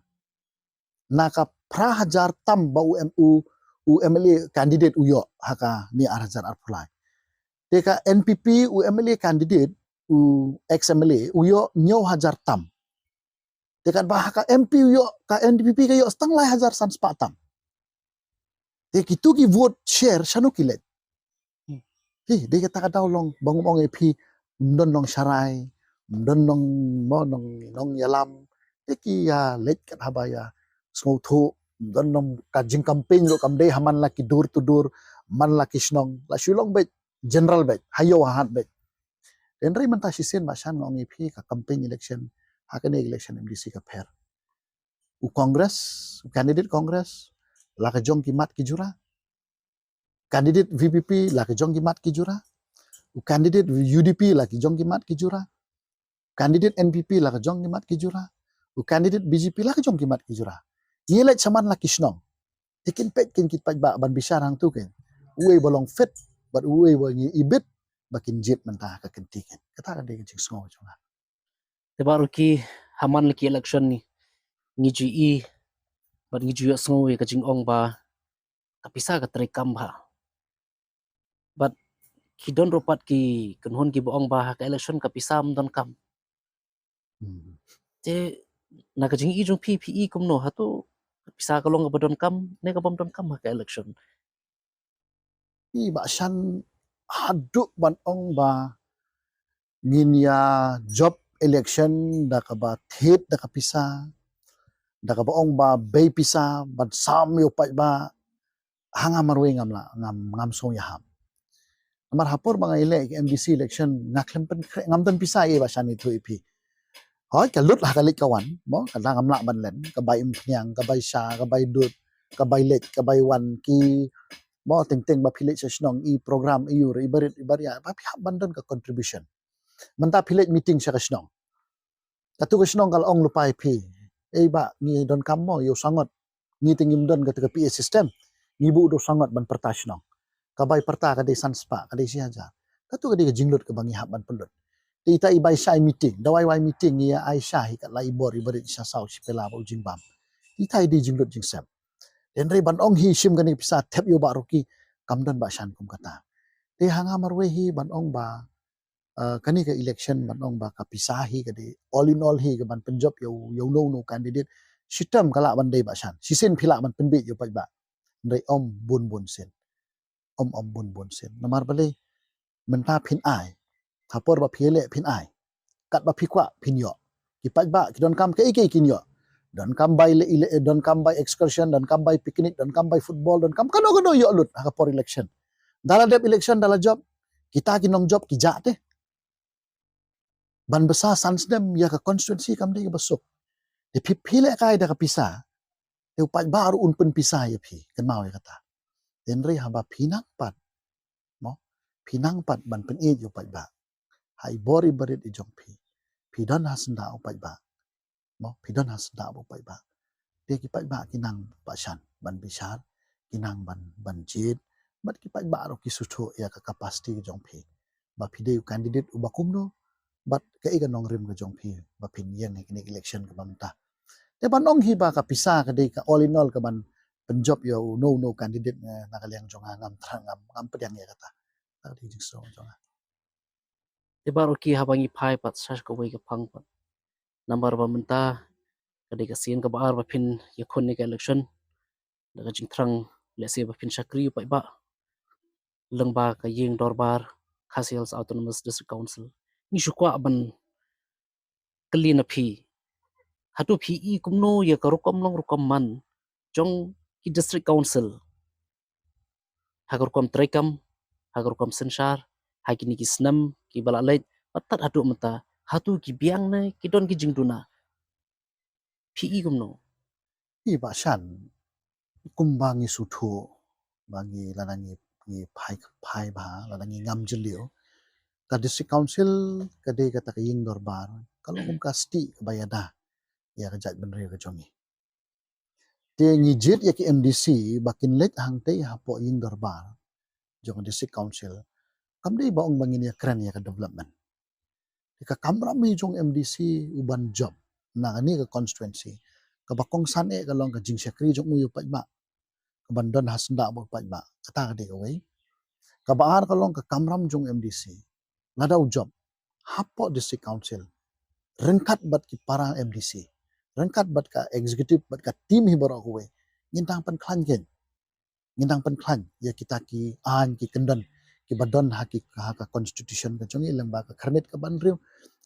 naka pra hajar tam ba UMLA candidate uyo haka ni hajar arpulai teka NPP UMLA candidate u XMLA uyo nyo hajar tam tekan ba haka MP uyo ka NPP kayo stang lai hajar san spa tam te kitu ki vote share shanu kilet de kata daw long bangong EP ndon long sharai ndon long mo nong yalam te ki ya let kat habaya smotho don kajing campaign ro kamde haman laki dur tu dur man laki snong la shulong bet general bet hayo hat bet enri man ta sisen basan ngong ipi ka campaign election hakane election MDC ka pher u congress candidate congress la ka jong ki mat ki jura candidate VPP la ka jong ki mat ki jura u candidate UDP la ki jong ki mat ki jura candidate NPP la ka jong ki mat ki jura u candidate BJP la ka jong ki mat ki jura ngilet saman la kisnong tikin pet kin kit ba ban bisar hang tu ken uwe bolong fit but uwe bo ngi ibit bakin jet mentah ka kentiken kata ka de jing sngo chunga te baru ki haman laki election ni ngiju i bat ngiju ya sngo ka jing ong ba kapisa ka trekam ba bat ki don ropat ki kenhon ki boong ba ka election kapisa don kam te na ka jing i jong PPE kumno hatu bisa kalong ka don kam ne ka bam don kam ka election i ba shan haduk ban ong ba nginya job election da ka ba thet da ka pisa da ka ba ong ba bay pisa ban sam yo pa ba hanga marwe ngam so ya ham amar hapor bang ile MDC election ngaklem pen ngam dan pisa e ba shan itu ipi hoi ka lut lah kalik kawan mo ka dang amla ban len ka bai mphnyang ka bai sha ka bai dut ka bai let ka bai wan ki mo teng ba philet sa snong i program i ur i barit i baria ba pi bandan ka contribution manta philet meeting sa snong katu ka snong kal ong lupai phi ei ba ni don kam mo yo sangot ni tingim don ka PA system ni bu do sangot ban perta snong ka bai perta ka de sanspa ka de siaja katu ka de jinglut ka bangi hab ban pelut ita ibai sai meeting dawai wai meeting ya Aisyah hi kat lai bor ibarit sa sau si pela ba ujing bam ita di jinglut jing sem den re ban ong hi sim kan pisa thep yo ba roki kamdan ba shan kum kata te hanga marwe hi ban ong ba kani ka election ban ong ba ka pisa hi ka de all in all hi ka ban penjob yo no candidate sistem kala ban dei ba shan sisen phila ban penbe yo pa ba dei om bun bun sen om bun bun sen namar bale menta phin ai thapor ba phile phin ai kat ba phikwa phin yo ki pa ba ki don kam ke kin yo don kam by don kam by excursion don kam by picnic don kam by football don kam kano yo lut ha por election dala dep election dala job kita ki nong job ki ja te ban besa sans dem ya ka constituency kam de basuk de phile kai da ka pisa te pa baru un pen pisa ya phi kan mau ya kata den re ha ba phinang pat mo phinang pat ban pen e yo pa ba hai bori barit i jong phi don hasnda o pa ba mo phi don hasnda o pa ba te ki pa ba kinang pashan ban bishar kinang ban jit bat ki pa ba ro ki sutho ya ka capacity jong phi ba phi de candidate u bakum no bat ka i ka nong rim ka jong phi ba phin yen ni election ka bamta te ban ong hi ba ka pisa ka de ka all in all ka ban penjob yo no candidate na ka liang jong ngam thrang ngam pedang ya kata ta di jing so jong te baru ki habangi phai pat sas ka wei ka phang pat number ba menta kade ka sin ka bar ba phin ya khon ni ka election daga jing thrang le se ba phin sakri pa ba lengba ka yeng dorbar khasials autonomous district council ni shukwa ban kali na phi hatu phi i kumno ya ka rukom long rukom man jong ki district council hagar kom trekam hagar kom sensar hakini ki snam ki balalait patat hatu mata hatu ki biang na ki don ki jingduna phi i kumno i ba shan kumbangi sutho bangi lanangi ni phai ba lanangi ngam jelio ka district council ka de ka tak ying dorbar kalau kum ka sti bayada ya ka jat benre ka jongi te ni jet ya ki MDC bakin let hang te ha po ying dorbar jong district council kam de ba ong bangin ya kran ya ka development ka kamram mi jong MDC uban job na ni ka constituency ka bakong san e ka long ka jing sekri jong uyu pa ba ka bandon hasnda bo pa ba kata ka de ka wei ka baar ka long ka kamram jong MDC ladau job hapo district council rengkat bat ki para MDC rengkat bat ka executive bat ka team hi baro we ngintang pan klan gen ngintang pan klan ya kita ki an ki kendan ki badon ha ki ha ka constitution ka chongi leng ba ka kharnet ka ban riu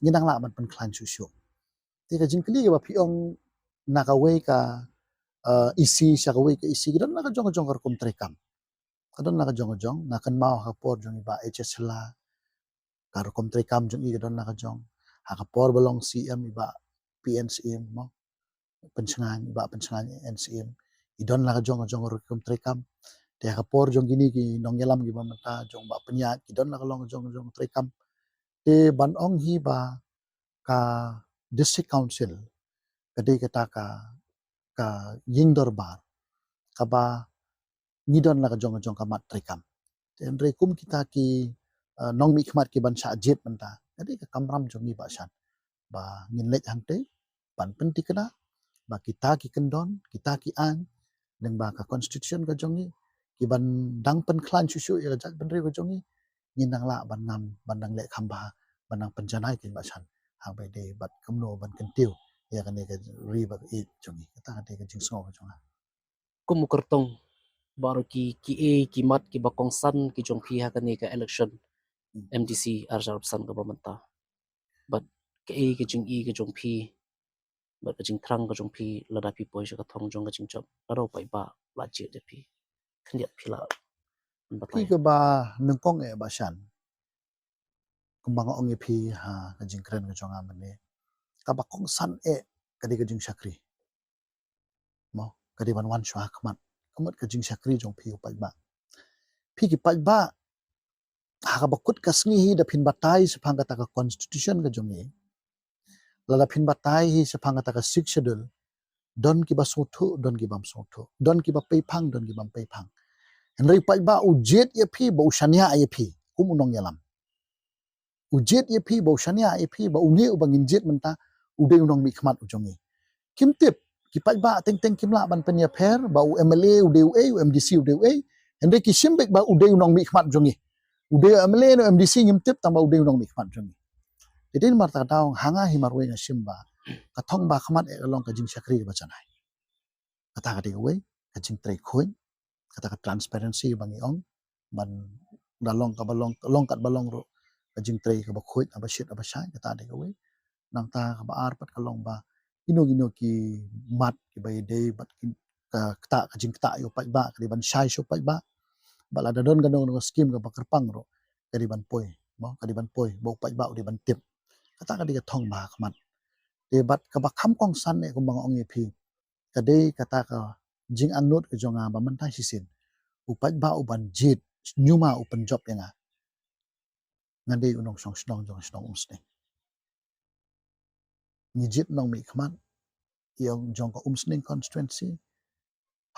ngintang la ban pan klan su su ti ka jingkli ka ba piong na ka we ka isi sa ka we ka isi gidan na ka jong jong ka kum trekam kadon na ka jong jong na kan mau ha por jong ba HS la kar kom trekam jong i kadon na ka jong ha ka por belong CM iba PNCM mo pensengan iba pensengan NCM idon la ka jong jong kom trekam te ka por jong gini ki nong yelam gi mata jong ba penya idon la ka long jong jong trekam te ban ong hi ba ka district council kade kata ka ying dorbar ka ba ngidon la ka jong jong ka mat trekam te andre kum kita ki nong mi khmat ki ban sha jet manta kade ka kamram jong ni ba shan ba ngin lech hang te pan pen ti kana ba kita ki kendon kita ki an neng ba ka constitution ka jong ni ki ban dang pen klan su su ya jat ban re ka jong ni ngin nang la ban ngam ban dang le khamba ban nang penjanai ki ba shan ha ba de bat kamno ban kentiu ya kan ka ri ba e jong ni kata ka de ka jing so ka jong kum kertong baru ki ki mat ki bakong san ki jong phi ha kani ka election MDC arjar san ka bamanta but ke jing i ke jong phi but ka jing thrang ka jong phi lada pi poi ka thong jong ka jing chop aro pai ba la che de phi khniat phi la pi batai ka ba nang kong e ba shan kumbang ong e phi ha ka jing kren ka jong a mane kabakong san kadi kajing syakri mo kadi wan shwa khmat kamat kajing syakri jong phi upai ba phi ki pai ba ha bakut kasngi hi da phin batai sephang kata ka constitution ka jong lala phin batai hi sephang kata ka six schedule don ki ba sothu don ki bam sothu don ki ba pei phang don ki bam pei phang henry pai ba ujet ye phi ba ushania ye phi kum unong yalam ujet ye phi ba ushania ye phi ba unge ubangin jet menta ude unong mi khmat ujongi kim tip ki pai ba teng teng kim la ban penya pher ba u mla ude u mdc ude u henry ki simbek ba ude unong mi khmat ujongi ude mla no mdc ngim tip tamba ude unong mi khmat ujongi jadi marta daung hanga himarwe nga simba kathong ba khmat along ka jing syakri ba chanai kata ka we ka jing trai khoi kata ka transparency bangi ong ban dalong ka balong long kat balong ro ka jing trai ka ba khoi aba shit aba shai kata de we nang ta ka ba ar pat ka long ba ino ki mat ki ba de bat ki ka kta ka jing kta yo pai ba ka ban shai sho pai ba bala da don ganong no scheme ka ba kerpang ro ka ban poi mo ka ban poi bo pai ba di ban tip kata ka di ka thong ba khmat de bat ka ba kham kong san ne ko bang ong ye phi kade kata ka jing anut ke jonga ba mentai sisin upat ba uban jit nyuma upan job yang ngade unong song snong jong snong umsne ni jit nong mi khman yang jong ka umsning constituency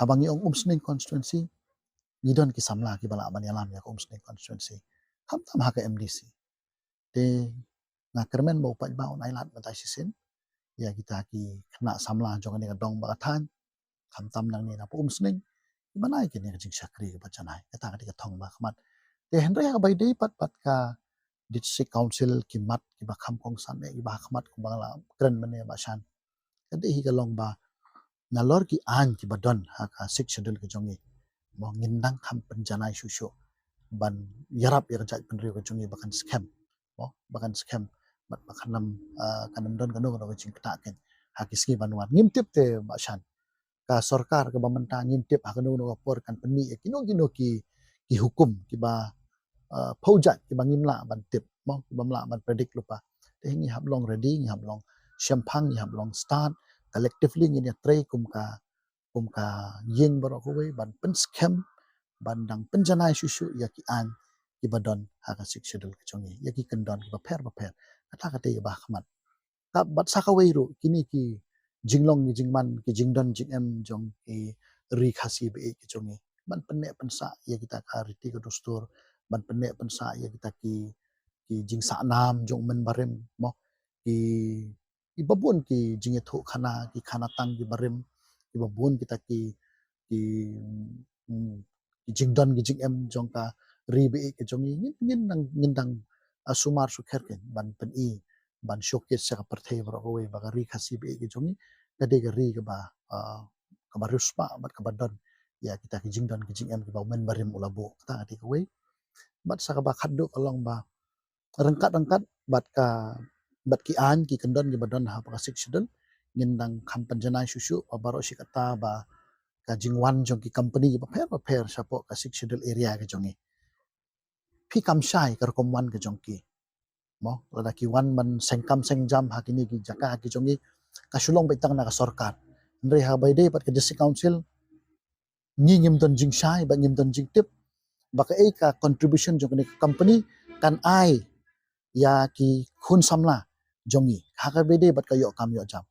habang yung umsning constituency ni don ki samla ki bala ban yalam ya umsning constituency ham tam ha ka mdc de nga kermen ba upat ba on ailat mentai sisin ya kita ki kena samla jong ni ka dong ba than kham tam nang ni na umsning manai ki ni jing syakri ka chanai kata ka thong ba khmat de henry ka bai dei pat pat ka district council ki mat ki ba kham kong san ki ba khmat ko bangla kren mane ba shan kade hi ka long ba nalor ki an ki badon ha ka six schedule ki jongi mo ngindang kham penjanai shusho ban yarap ya jaj penri ko jongi bakan scam mo bakan scam bat bakan lam kanam don kanu ko jing kta ken ha ki ski banwan ngimtip te ba shan ka sarkar ka ba menta ngimtip ha kanu no por kan penmi kino ki hukum ki ba faujat ki bangim la ban tip mo bam la ban predict lupa te ngi hab long ready ngi hab long champagne ngi hab long start collectively ngi ne tray kum ka yeng baro ko we ban pen scam ban dang penjanai susu ya ki an ki badon ha ka sik schedule ki chongi ya ki kendon ki ba pher kata kate ba khmat ka bat saka we ro kini ki jinglong ni jingman ki jingdon jingem jong ki ri khasi be ki chongi ban penne pensa ya kita ka riti ko dustur ban penne pensa ya kita ki jing sa nam jong men barem mo ki babun ki jing tho ki khana tang ki barem ki babun kita ki jing don ki jing em jong ka ri be ki jong ngin dang sumar su kher ken ban pen i ban showcase sa parthe bro ko we ba ri khasi be ki jong kade ka ri ka ba ruspa bat ka badon ya kita ki jing don ki jing em ki ba men barem ulabo ta ati ko we bat sa ka ba khaddo along ba rengkat bat ki an ki kendon ki badon ha pa sik shedul ngindang kham panjanai susu baro si kata ba ka jingwan jong ki company ki ba pher sapo ka sik shedul area ka jongi phi kam shai kar kom wan ka jong ki mo lada ki wan man sengkam sengjam ha kini ki jaka ki jongi ka sulong betang na ka sarkar ndre ha bai dei pat ka district council ni ngim don jing shai ba ngim don jing tip ba ka ka contribution jong ni company kan ai ya ki khun samla jongi hakar bede bat kayo kam yo jam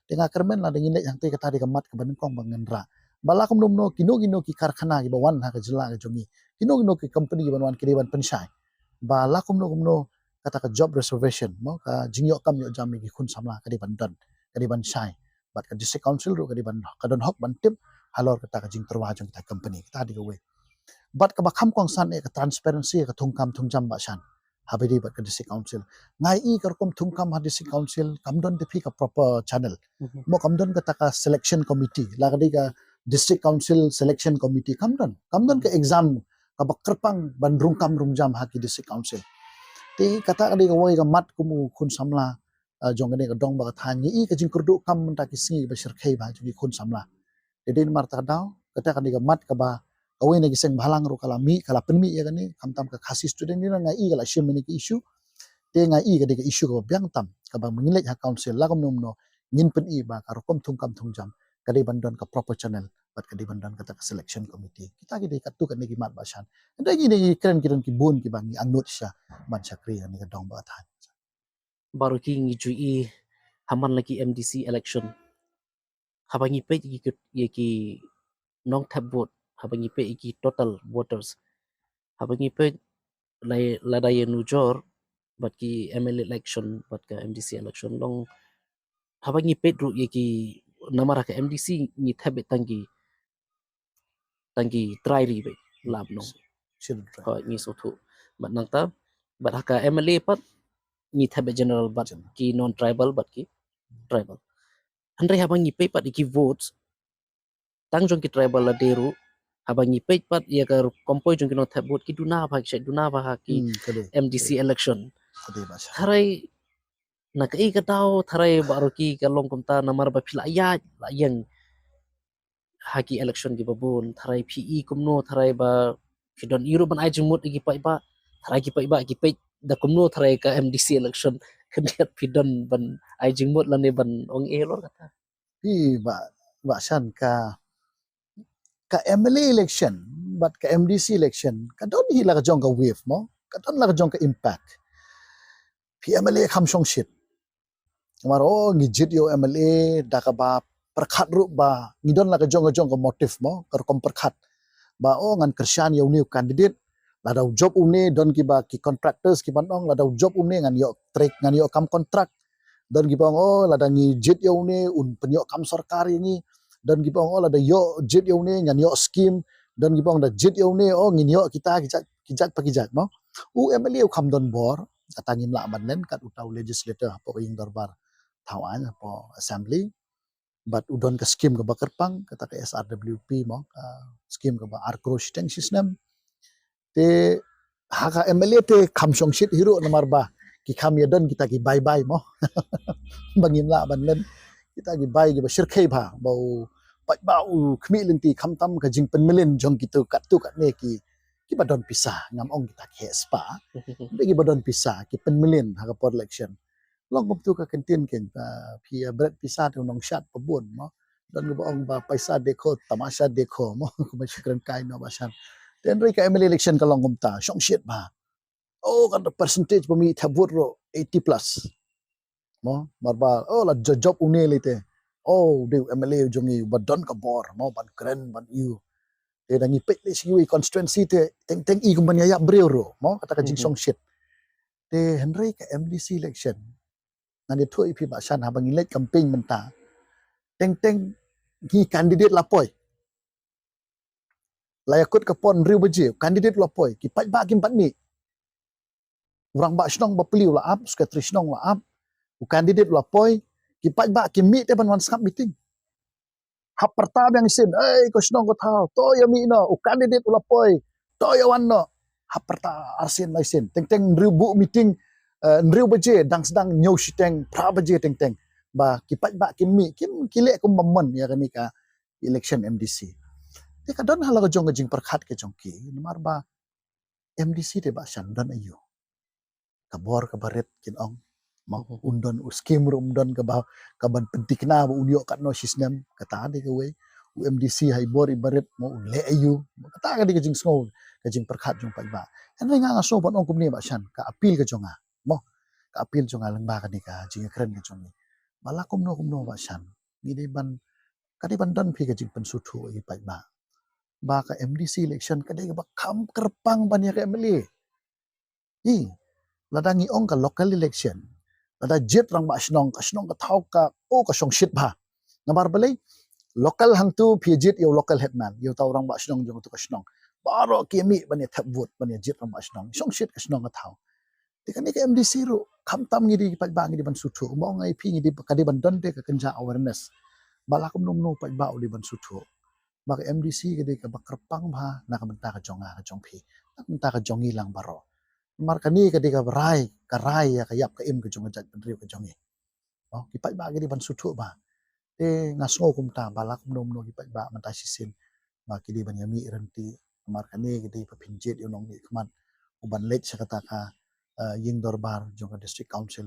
denga kermen la dengin yang te kata di kamat ke kong bangendra bala kum no kino ki karkhana ki bawan ha ka jila ka jongi kino ki company ki banwan ki ban penshai bala kum no kata ka job reservation mo ka jingyo kam yo jam ki khun samla ka di ban don ka di ban shai bat ka district council ro ka di ban ka don hok ban tip halor kata ka jing terwa jong ta company ta di we bat ka ba kham kong san ka transparency ka thungkam thungjam ba shan habedi bat ka district council ngai i karkom thumkam ha district council kamdon te phi ka proper channel mo kamdon ka taka selection committee lagadi ka district council selection committee kamdon ka exam ka bakrpang bandrung kam rumjam ha ki district council te kata kadi ka wai ka mat kumu khun samla jong ka dong ba ka than i ka jing kurdu kam ta ki singi ba sirkhei ba ji khun samla dedin marta daw kata kadi ka mat ka ba awai na giseng balang ro kala penmi ya kani kam tam ka khasi student ni ngai kala shim ni ki issue te ngai ka de issue ko byang tam kabang mengilek ha council la kom nomno ngin pen I ba karo kom thung jam kadai bandon ka proper channel bat kadai bandon kata ka selection committee kita gidi katu kan gi mat basan nda gini keren kiran ki bun ki bang anut sya ban chakri ni ka dong ba than baru ki ngijui haman lagi MDC election habangi pe ki nong tap vote habangi pe ki total voters habangi pe ladaya nujor bat ki ML election bat ka MDC election long habangi pe ru ki namara ka MDC ni thabe tangi try ri be lab no sir ko ni sotu bat nangta bat haka MLA pat ni thabe general bat ki non tribal bat ki tribal Andre habang ni pat ki votes tang jong ki tribal la deru habang ni pat ya ka kompoi jong ki non thab vote ki duna ba ki kadai MDC election kadai basan tharai na kai ka tau tharai baru ki ka long komta namar ba phila ya la yang haki election ki babun tharai PE kumno tharai ba kidon iro ban ai jumut ki pa ba tharai ki pa ki pe da kumno tharai ka MDC election kediat pidon ban ai jumut la ne ban ong e lor kata Pi ba san ka MLA election but ka MDC election ka don hi la ka jong ka wave mo ka don la ka jong ka impact pi MLA kham song shit maro ngijit yo MLA da ka ba perkhat ru ba ngidon la ka jong ka motif mo ka kom perkhat ba ngan kersian yo new candidate la daw job une don ki ba ki contractors ki banong la daw job une ngan yo trek ngan yo kam contract don ki bang la da ngijit yo une un penyo kam sarkar ini dan gibong la da yo jit yo ne ngan yo scheme dan gibong da jit yo ne ngin yo kita kijat mo u MLA u kham don bor atangin la banen kat utau legislator po ing darbar tawan po assembly but udon ka scheme ka bakar pang kata ka SRWP mo scheme ka ba arcro shiteng system te haka MLA te kham song shit hero namar ba ki kham yadon kita ki bye bye mo bangin la banen kita gi bai gi basir khei ba bau pai ba u khmi lenti kham tam ka jing pen melen jong kitu kat tu kat ne ki badon pisah ngam ong kita ke spa be gi badon pisah ki pen melen ha ka por election long kom tu ka kentin ken pi bread pisah tu nong shat pebun mo dan lu ong ba paisa dekho tamasha dekho mo ko ba shikran kai no basan ten ri ka MLA election ka long kom ta shong shit ba kan the percentage pemi thabut ro 80 plus mo marba la job une lite de MLA jongi badon ka bor mo ban kren ban you te dangi pet le siwi constituency te teng I kumbanya ya breu ro mo kata ka jing song shit te henry ka MDC election ngani thoi pi ba san ha bangi let campaign menta teng gi candidate lapoi layakut ka pon riu beje candidate lapoi ki pat ba kim pat mi urang ba snong ba peliu la ap sekretari snong la ap candidate lapoi ki pat ba ki mi te ban wan skap meeting hap pertama yang isin ko snong ko thao to ya mi no candidate lapoi to ya wan no hap pertama arsin la isin teng riu bu meeting riu beje dang sedang nyau siteng pra beje teng ba ki pat ba ki mi kim kile ko mamon ya kani ka election MDC te ka don hala ko jong jing perkhat ke jong ki mar ba MDC te ba san don ayo kabor ka baret kin ong mau undon uskim rumdon ka ban pentikna bu unyo kat no system kata de ke we UMDC hai bor ibaret mau le ayu kata ka de ke jing snow ke jing perkhat jong pai ba en nga so bon ong kumni ba san ka appeal ke jonga mo ka appeal jonga lang ba ka ni ka jing kren ke jong ni bala kumno ba san ni de ban ka de ban don phi ke jing pen su thu i pai ba ka MDC election ka de ba kham kerpang ban ya ke MLA ladangi ong ka local election lada jet rang ba snong ka thau ka ka song shit ba namar balai local hang tu phi jet yo local headman yo tau rang ba snong jong tu ka snong baro kimi bani thap vote bani jet rang ba snong song shit ka snong ka thau tikani ka MDC ro kham tam ngi di pat ba ngi di ban suthu mo ngai phi ngi di ka di ban don te ka kenja awareness balakum nom no pat ba di ban suthu ba ka MDC ke di ka bakrpang ba na ka menta ka jonga ka jong phi na menta ka jongi lang baro mar kani ketika berai karai ya kayap ka im ke jonga jat pendri ke jongi kipat ba gi ban suthu ba ngaso kum ta balak nom no kipat ba manta sisin ba kidi ban yami renti mar kani kidi papinjet yo nong ni kman uban let sakata ka ying dorbar jonga district council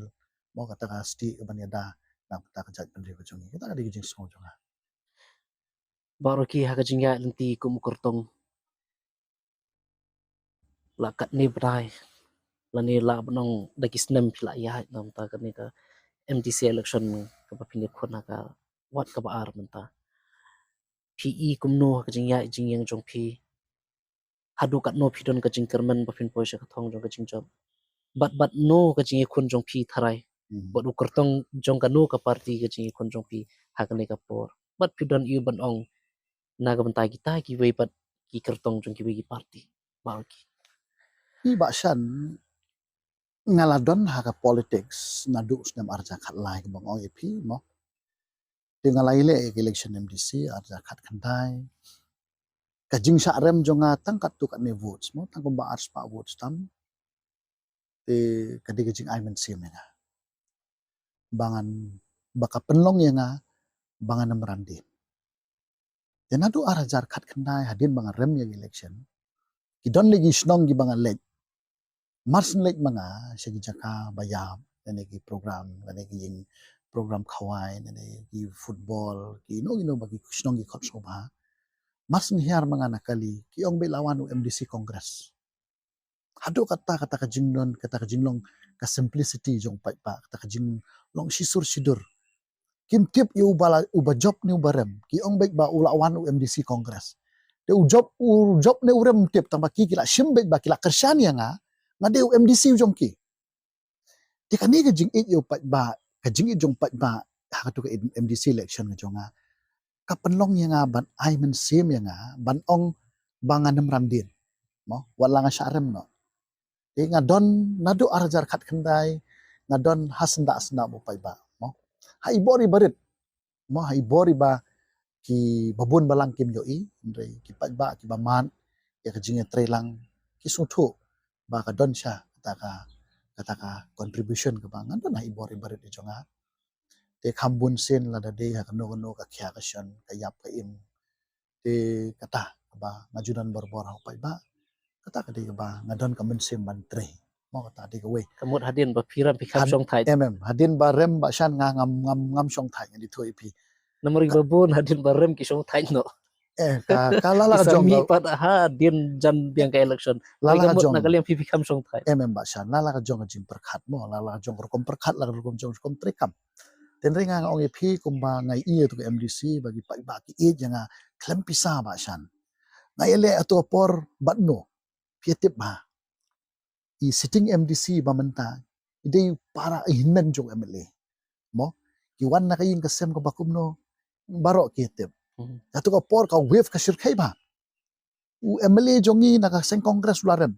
mo kata ka sti ka banyada na kata ka jat pendri ko jongi kata ka di jing so jonga Baru ki hakajingya nanti kumukurtong lakat ni brai lani la benong dagi snem pila ya nam ta kan ni ka MTC election ka papini khona ka wat ka baar menta PE kumno hakajingya jingyang jong pi hadu kat no pidon ka jingkerman papin poisha ka thong jong ka jingjob bat no ka jingye khun jong pi tharai bat ukurtong jong ka no ka party ka jingye khun jong pi hakani ka por bat pidon iu ban ong naga bentai kita ki wei bat ki kertong jong ki wei ki party baru ki i ba shan ngaladon ha ka politics nadu snem arja khat lai ka bang ong epi mo dengan laile election MDC arja khat khandai ka jing sha rem jonga tangkat tu kat ne votes mo tang ba ars pa votes tam te kadi ka jing ai men sim nga bangan baka penlong yang nga bangan namrandi te nadu arjar khat khandai hadin bangan rem yang election ki don legi snong gi bangan lek marsen lek manga segi jaka bayam ene ki program ene ki jing program khawai ene ki football ki no bagi snong gi khot soba marsen hiar manga nakali ki ong be lawan MDC Congress hadu kata ka jingnon kata ka jinglong ka simplicity jong pai pa kata ka jing long sisur sidur kim tip yu bala uba job ni ubarem ki ong baik ba ulawan MDC Congress de job ne urem tip tambaki kila shimbek ba kila kershan yang ngade MDC jong ki di kani ka jing it yu pai ba ka jing it jong pai ba ha tu ka MDC election ka jonga ka penlong yang ban ai men sim yang ban ong bangan ramdin mo wala nga syarem no di ngadon nadu arjar khat khandai ngadon hasenda asna mo pai ba mo hai bori barit mo hai bori ba ki babun balang kim yo i ndre ki pai ba ki baman ya ka jinge trelang ki suthu ba ka don sha kata ka contribution ka bang ngadon hai bori barit di jonga te khambun sen la da de ha no ka khya ka shan ka yap ka im te kata ba ngajudan bor ha pai ba kata ka de ba ngadon ka men sim ban tre mo kata de ka we kamut hadin ba piram pikap song thai hadin ba rem ba shan nga ngam shong thai ni thoi pi namori babon hadin ba rem ki song thai no ka lala ka jong isami pat ha din jan biang ka election lala ka kamut jong nakaliam pi pikam song thai ba shan lala ka jong jing perkhat mo lala ka jong rokom perkhat la rokom jong rokom trekam ten ringa ong pi kumba ngai i tu MDC bagi pai ba ki e janga klem pisa ba shan ngai ele atu por batno pietip ba i sitting MDC ba menta ide para hinmen jong MLA mo ki wan na kayin kasem ko bakum no baro kietip atu ko por ka wave ka shirkai ba u MLA jongi na ka seng kongres ularem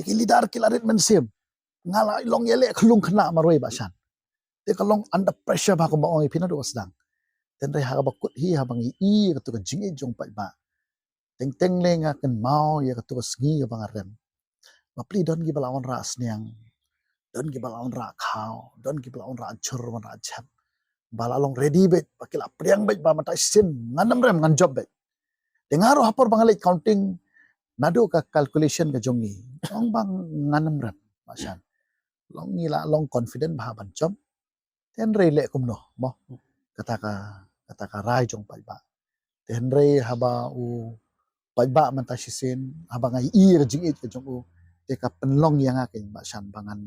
ki lidar kilarit mensim ngala long yele khlung khna maroi ba shan te kalong under pressure ba ko ba ong ipina do sedang ten re ha ba kut hi ha bang i ka tu ka jingi jong pai ba teng lenga kan mau ya ka tu ka sngi ka bang rem ba pli don gi balawan ra sniang don gi balawan ra khao don gi balawan ra chur man ra chap balalong ready bet pakila priang bet ba mata sin nganam rem ngan job bet dengaro hapor bang counting nado ka calculation ka jongi ong bang nganam rem masan long ngila long confident ba ban job ten re le kum no mo kata ka rai jong pai ba ten re haba u pai ba man ta sisin haba ngai i jing it ka jong u te ka penlong yang ka ba shan bangan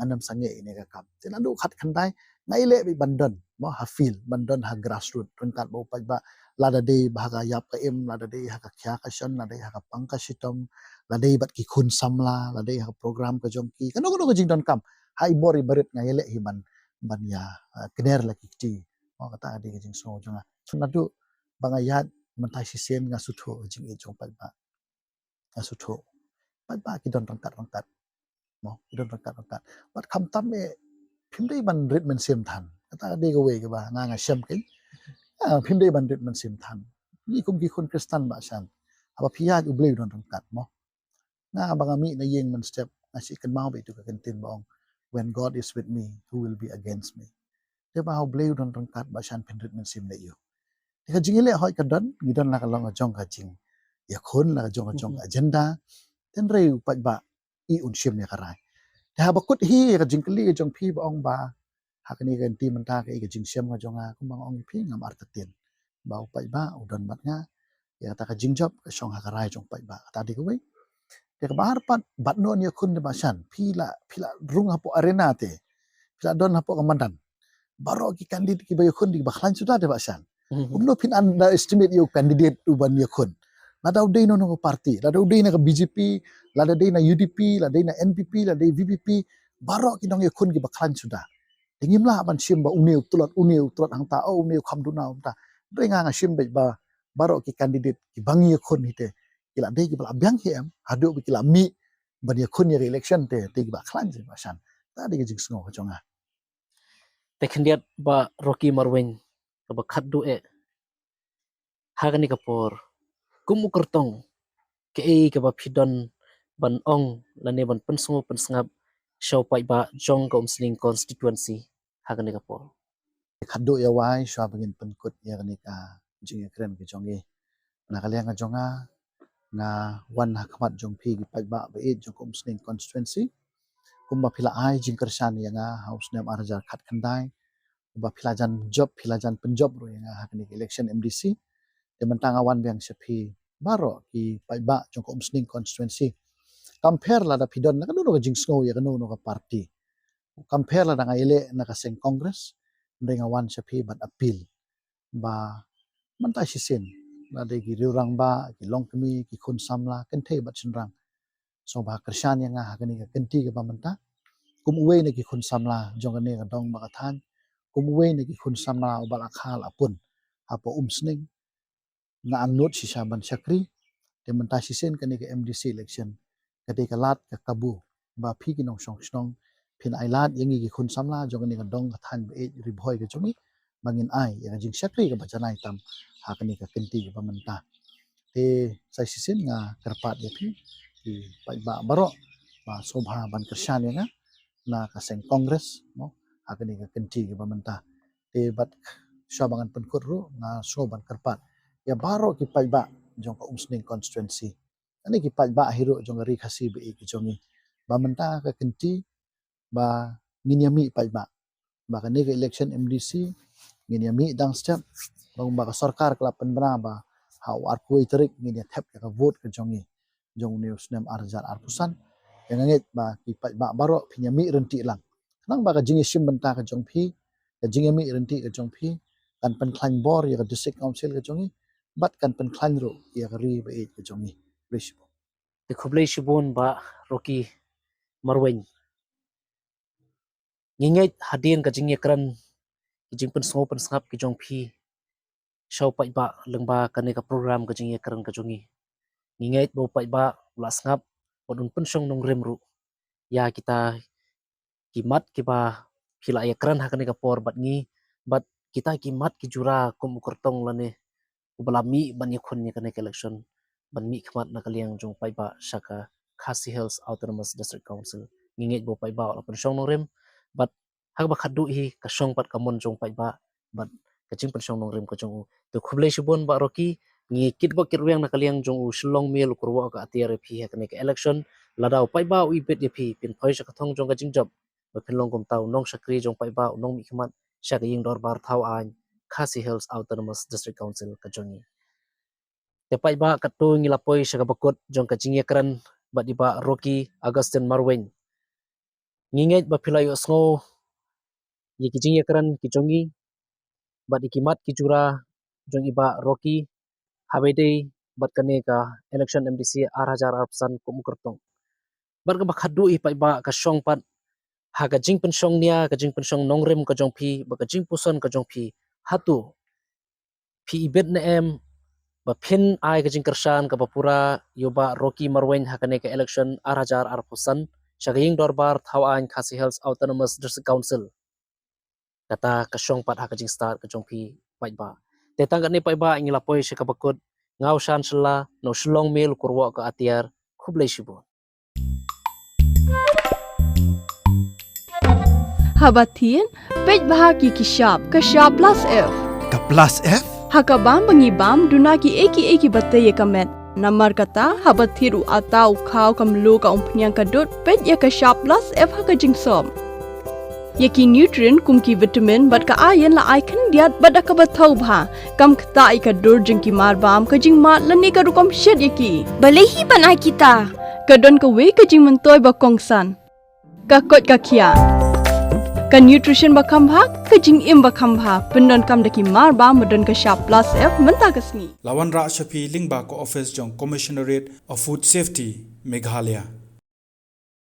anam sange ini ka kap ten adu khat khandai ngai le bi bandon mo ha feel bandon ha grassroot tungkat bo pai ba lada de bahaga yap ka im lada de ha ka khya ka shan lada de ha ka pangka sitom lada de bat ki khun samla lada de ha program ka jong ki kano ka jing don kam hai bori barit ngai le hi ban ya kner la ki ti mo kata ade ka jing so jonga nadu bangayat mentai sisen nga sutho jing e jong pai ba nga sutho pai ba ki don rangkat mo ki don rangkat bat kham tam e phim dei ban rit men sem than kata ade ka we ka ba nga shem ke phim dei ban rit men sem than ni kum ki khun kristan ba shan aba phia u bleu don rangkat mo nga bangami na yeng man step asi kan mau be tu ka kan tin bong when God is with me who will be against me de ba how bleu don rangkat ba shan phin rit men sem le yo ka jingile hoi ka don ngidon la ka long jong ka jing ya khon la jong agenda ten rei pa ba i un shim ya karai ha bakut hi ka jingkli ka jong phi ba ong ba hakani kan ti menta ka ka jing siam ka jonga kumbang ong phi ngam artatin ba upai ba udon bat nga ya ta ka jing job ka shong hakarai jong pai ba ta di kuwi ya ka bahar pat bat no ni kun de basan phi la rung hapo arena te pila don hapo kamandan baro ki candidate ki ba kun di bakhlan sudah de basan umno pin underestimate you candidate uban ya kun lada udai no parti lada udai na ka BJP lada dai na UDP lada dai na NPP lada dai VPP baro ki dong ya kun ki bakhlan sudah ingimlah ban sim ba uniu tulat hang ta o uniu khamduna umta bringa nga sim ba baro ki candidate ki bangi khon hite kila dei ki bala byang hem hadu bi kila mi ban ya khon ya election te ba khlan je basan ta de jing sngo chonga te khendiat ba Rocky Marwen ka ba khaddu e hagani ka por kumu kertong ke ka ba phidon ban ong lane ban pensungo pensngap show pai ba jong ka umsling constituency hagani ka por khaddu ya wai swa bangin penkut ya ni ka jing kren ki jongi na kaliang ka jonga na wan hakmat jong phi ki pai ba e jong umsling constituency kumba phila ai jing kersan ya nga house name arja khat khandai ba philajan job philajan penjob ro yang hakni election MDC de mentang awan biang sepi baro ki pai ba jong umsning constituency compare la da pidon na kanu jing snow ya kanu no ka party compare la da ngaile na ka seng congress ndeng awan sepi bat appeal ba mantai sisin la de gi riurang ba ki longkemi ki khun samla kenthe bat sinrang so ba kersan yang hakni ka kenti ka ba manta kum uwe ne ki khun samla jong ne ka dong ba ka than kum uwe ne ki khun samla ubal akhal apun apo umsning na anut si saban sakri de menta sisen kani ke MDC election kade ka lat ka kabu ba phi ki nong song snong phin ailat yangi ki khun samla jong ni ka dong ka than be ri bhoi ka chumi bangin ai ya jing sakri ka bajanai tam ha kani ka kenti ka menta te sai sisen nga karpat ya phi ki pai ba baro ba sobha ban kersan ya na ka seng congress no ha kani ka kenti ka menta te bat syabangan penkut ru na soban karpat ya baro ki pai ba jong ka umsning constituency ani ki pai ba hiro jong ri khasi be ki jongi ba menta ka kenti ba nginyami pai ba ka ne election MDC nginyami dang step ba ka sarkar kala penbra ba how ar koi terik nginya thep ka vote ka jongi jong news nem arjar arpusan yang nget ba ki pai ba baro phinyami renti lang nang ba ka jingi sim menta ka jong phi ka jingami renti ka jong phi kan pen klan bor ya ka district council ka jongi bat kan pen klan ro ya ka ri ba e ka jongi resibo te khublei shibon ba Rocky Marwen ngingait hadin ka jing yakran ki jing pensungo pensngap ki jong phi show pai ba lengba kane ka program ka jing yakran ka jongi ngingait bo pai ba lasngap podun pensong nong remru ya kita kimat ki ba phila yakran hakane ka por bat ngi bat kita kimat ki jura kum kertong lane ubalami ban yakhon ni kane election ban mi khmat na kaliang jong pai ba shaka Khasi Hills Autonomous District Council ngingait bo pai ba la pensong nong rem bat hak ba khadu hi ka shong pat kamon jong pai ba bat kaching pensong nong rem ka jong to khublei shibon ba Rocky ngi kit ba kirweng na kaliang jong u shlong mel kurwa ka atiar phi hakane ka election ladau pai ba ui bet ye phi pin phoi sha thong jong ka jing job ba phinlong kom tau nong sakri jong pai ba nong mi khmat sha ka ying dor bar thau an Khasi Hills Autonomous District Council ka jongi te pai ba ka tu ngi lapoi sha ka bakut jong ka jing yakran ba di ba Rocky Augustine Marwen nginget ba philayo sngo ye ki jing yakran ki jongi ba di kimat ki jura jong iba Rocky habede bat kane ka election MDC arhajar arpsan kum kertong bat ka bakhadu i pai ba ka shong pat ha ka jing pensong nia ka jing pensong nongrem ka jong phi ba ka jing puson ka jong phi hatu phi ibet na em ba phin ai ka jing kersan ka bapura yoba Rocky Marwen ha kane ka election arhajar arpsan shaging dorbar thawan Khasi Hills Autonomous District Council kata ka shong pat ha ka jing start ka jong phi pai ba te tang ne pai ba ingila poi she ka bakut ngau shan shla no shlong mel kurwa ka atiar khublei shibo Habatin pej bahagi kishap plus F Ka plus F? hakabam bangi bam dunaki eki bataye kamet Namar kata habat thiru atau kau kamlu ka umpnyang kadut pet ya ka sharp plus F ha ka jingsom. Yaki nutrient kum ki vitamin bat ka iron la icon diat bat ka bathau bha kam kta ka dur jing ki mar bam ka jing mat la ni ka rukom shed yaki. Balehi banai kita. Ka don ka we ka jing mentoy ba kongsan. Ka kot ka kia. Ka nutrition ba khambha ka jing im ba khambha pendon kam daki mar bam modon ka sharp plus F menta kasni. Lawan Ra Shafi Lingba ko office jong Commissionerate of Food Safety Meghalaya.